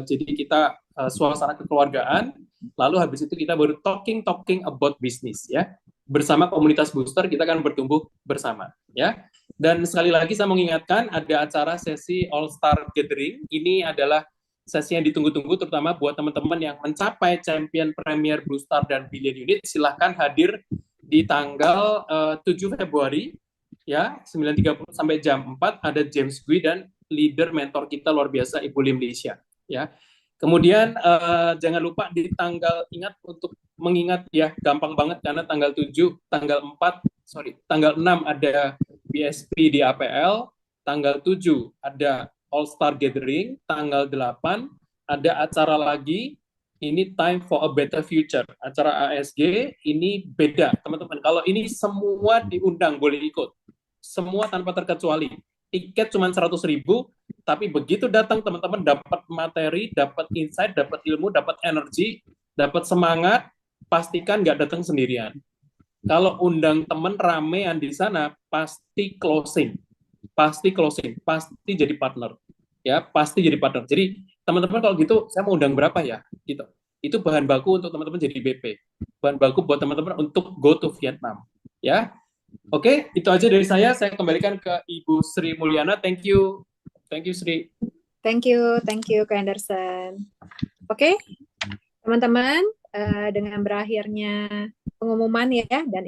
[SPEAKER 6] Jadi kita suasana kekeluargaan, lalu habis itu kita baru talking about business, ya. Bersama komunitas booster kita akan bertumbuh bersama, ya. Dan sekali lagi saya mengingatkan ada acara sesi All Star Gathering. Ini adalah sesi yang ditunggu-tunggu, terutama buat teman-teman yang mencapai champion Premier Blue Star dan Billion Unit. Silahkan hadir di tanggal 7 Februari, ya, 9.30 sampai jam 4 ada James Gui dan leader mentor kita luar biasa Ibu Lim Lisha, ya. Kemudian jangan lupa di tanggal, ingat untuk mengingat ya, gampang banget karena tanggal 6 ada BSP di APL, tanggal 7 ada All Star Gathering, tanggal 8 ada acara lagi, ini Time for a Better Future, acara ASG, ini beda teman-teman. Kalau ini semua diundang boleh ikut, semua tanpa terkecuali. Tiket cuma 100.000, tapi begitu datang teman-teman dapat materi, dapat insight, dapat ilmu, dapat energi, dapat semangat. Pastikan nggak datang sendirian. Kalau undang teman ramean di sana, pasti closing, pasti jadi partner, ya, pasti jadi partner. Jadi teman-teman kalau gitu, saya mau undang berapa ya, gitu. Itu bahan baku untuk teman-teman jadi BP, bahan baku buat teman-teman untuk go to Vietnam, ya. Oke, itu aja dari saya. Saya kembalikan ke Ibu Sri Mulyana. Thank you Sri.
[SPEAKER 4] Thank you Kak Anderson. Oke, teman-teman, dengan berakhirnya pengumuman ya dan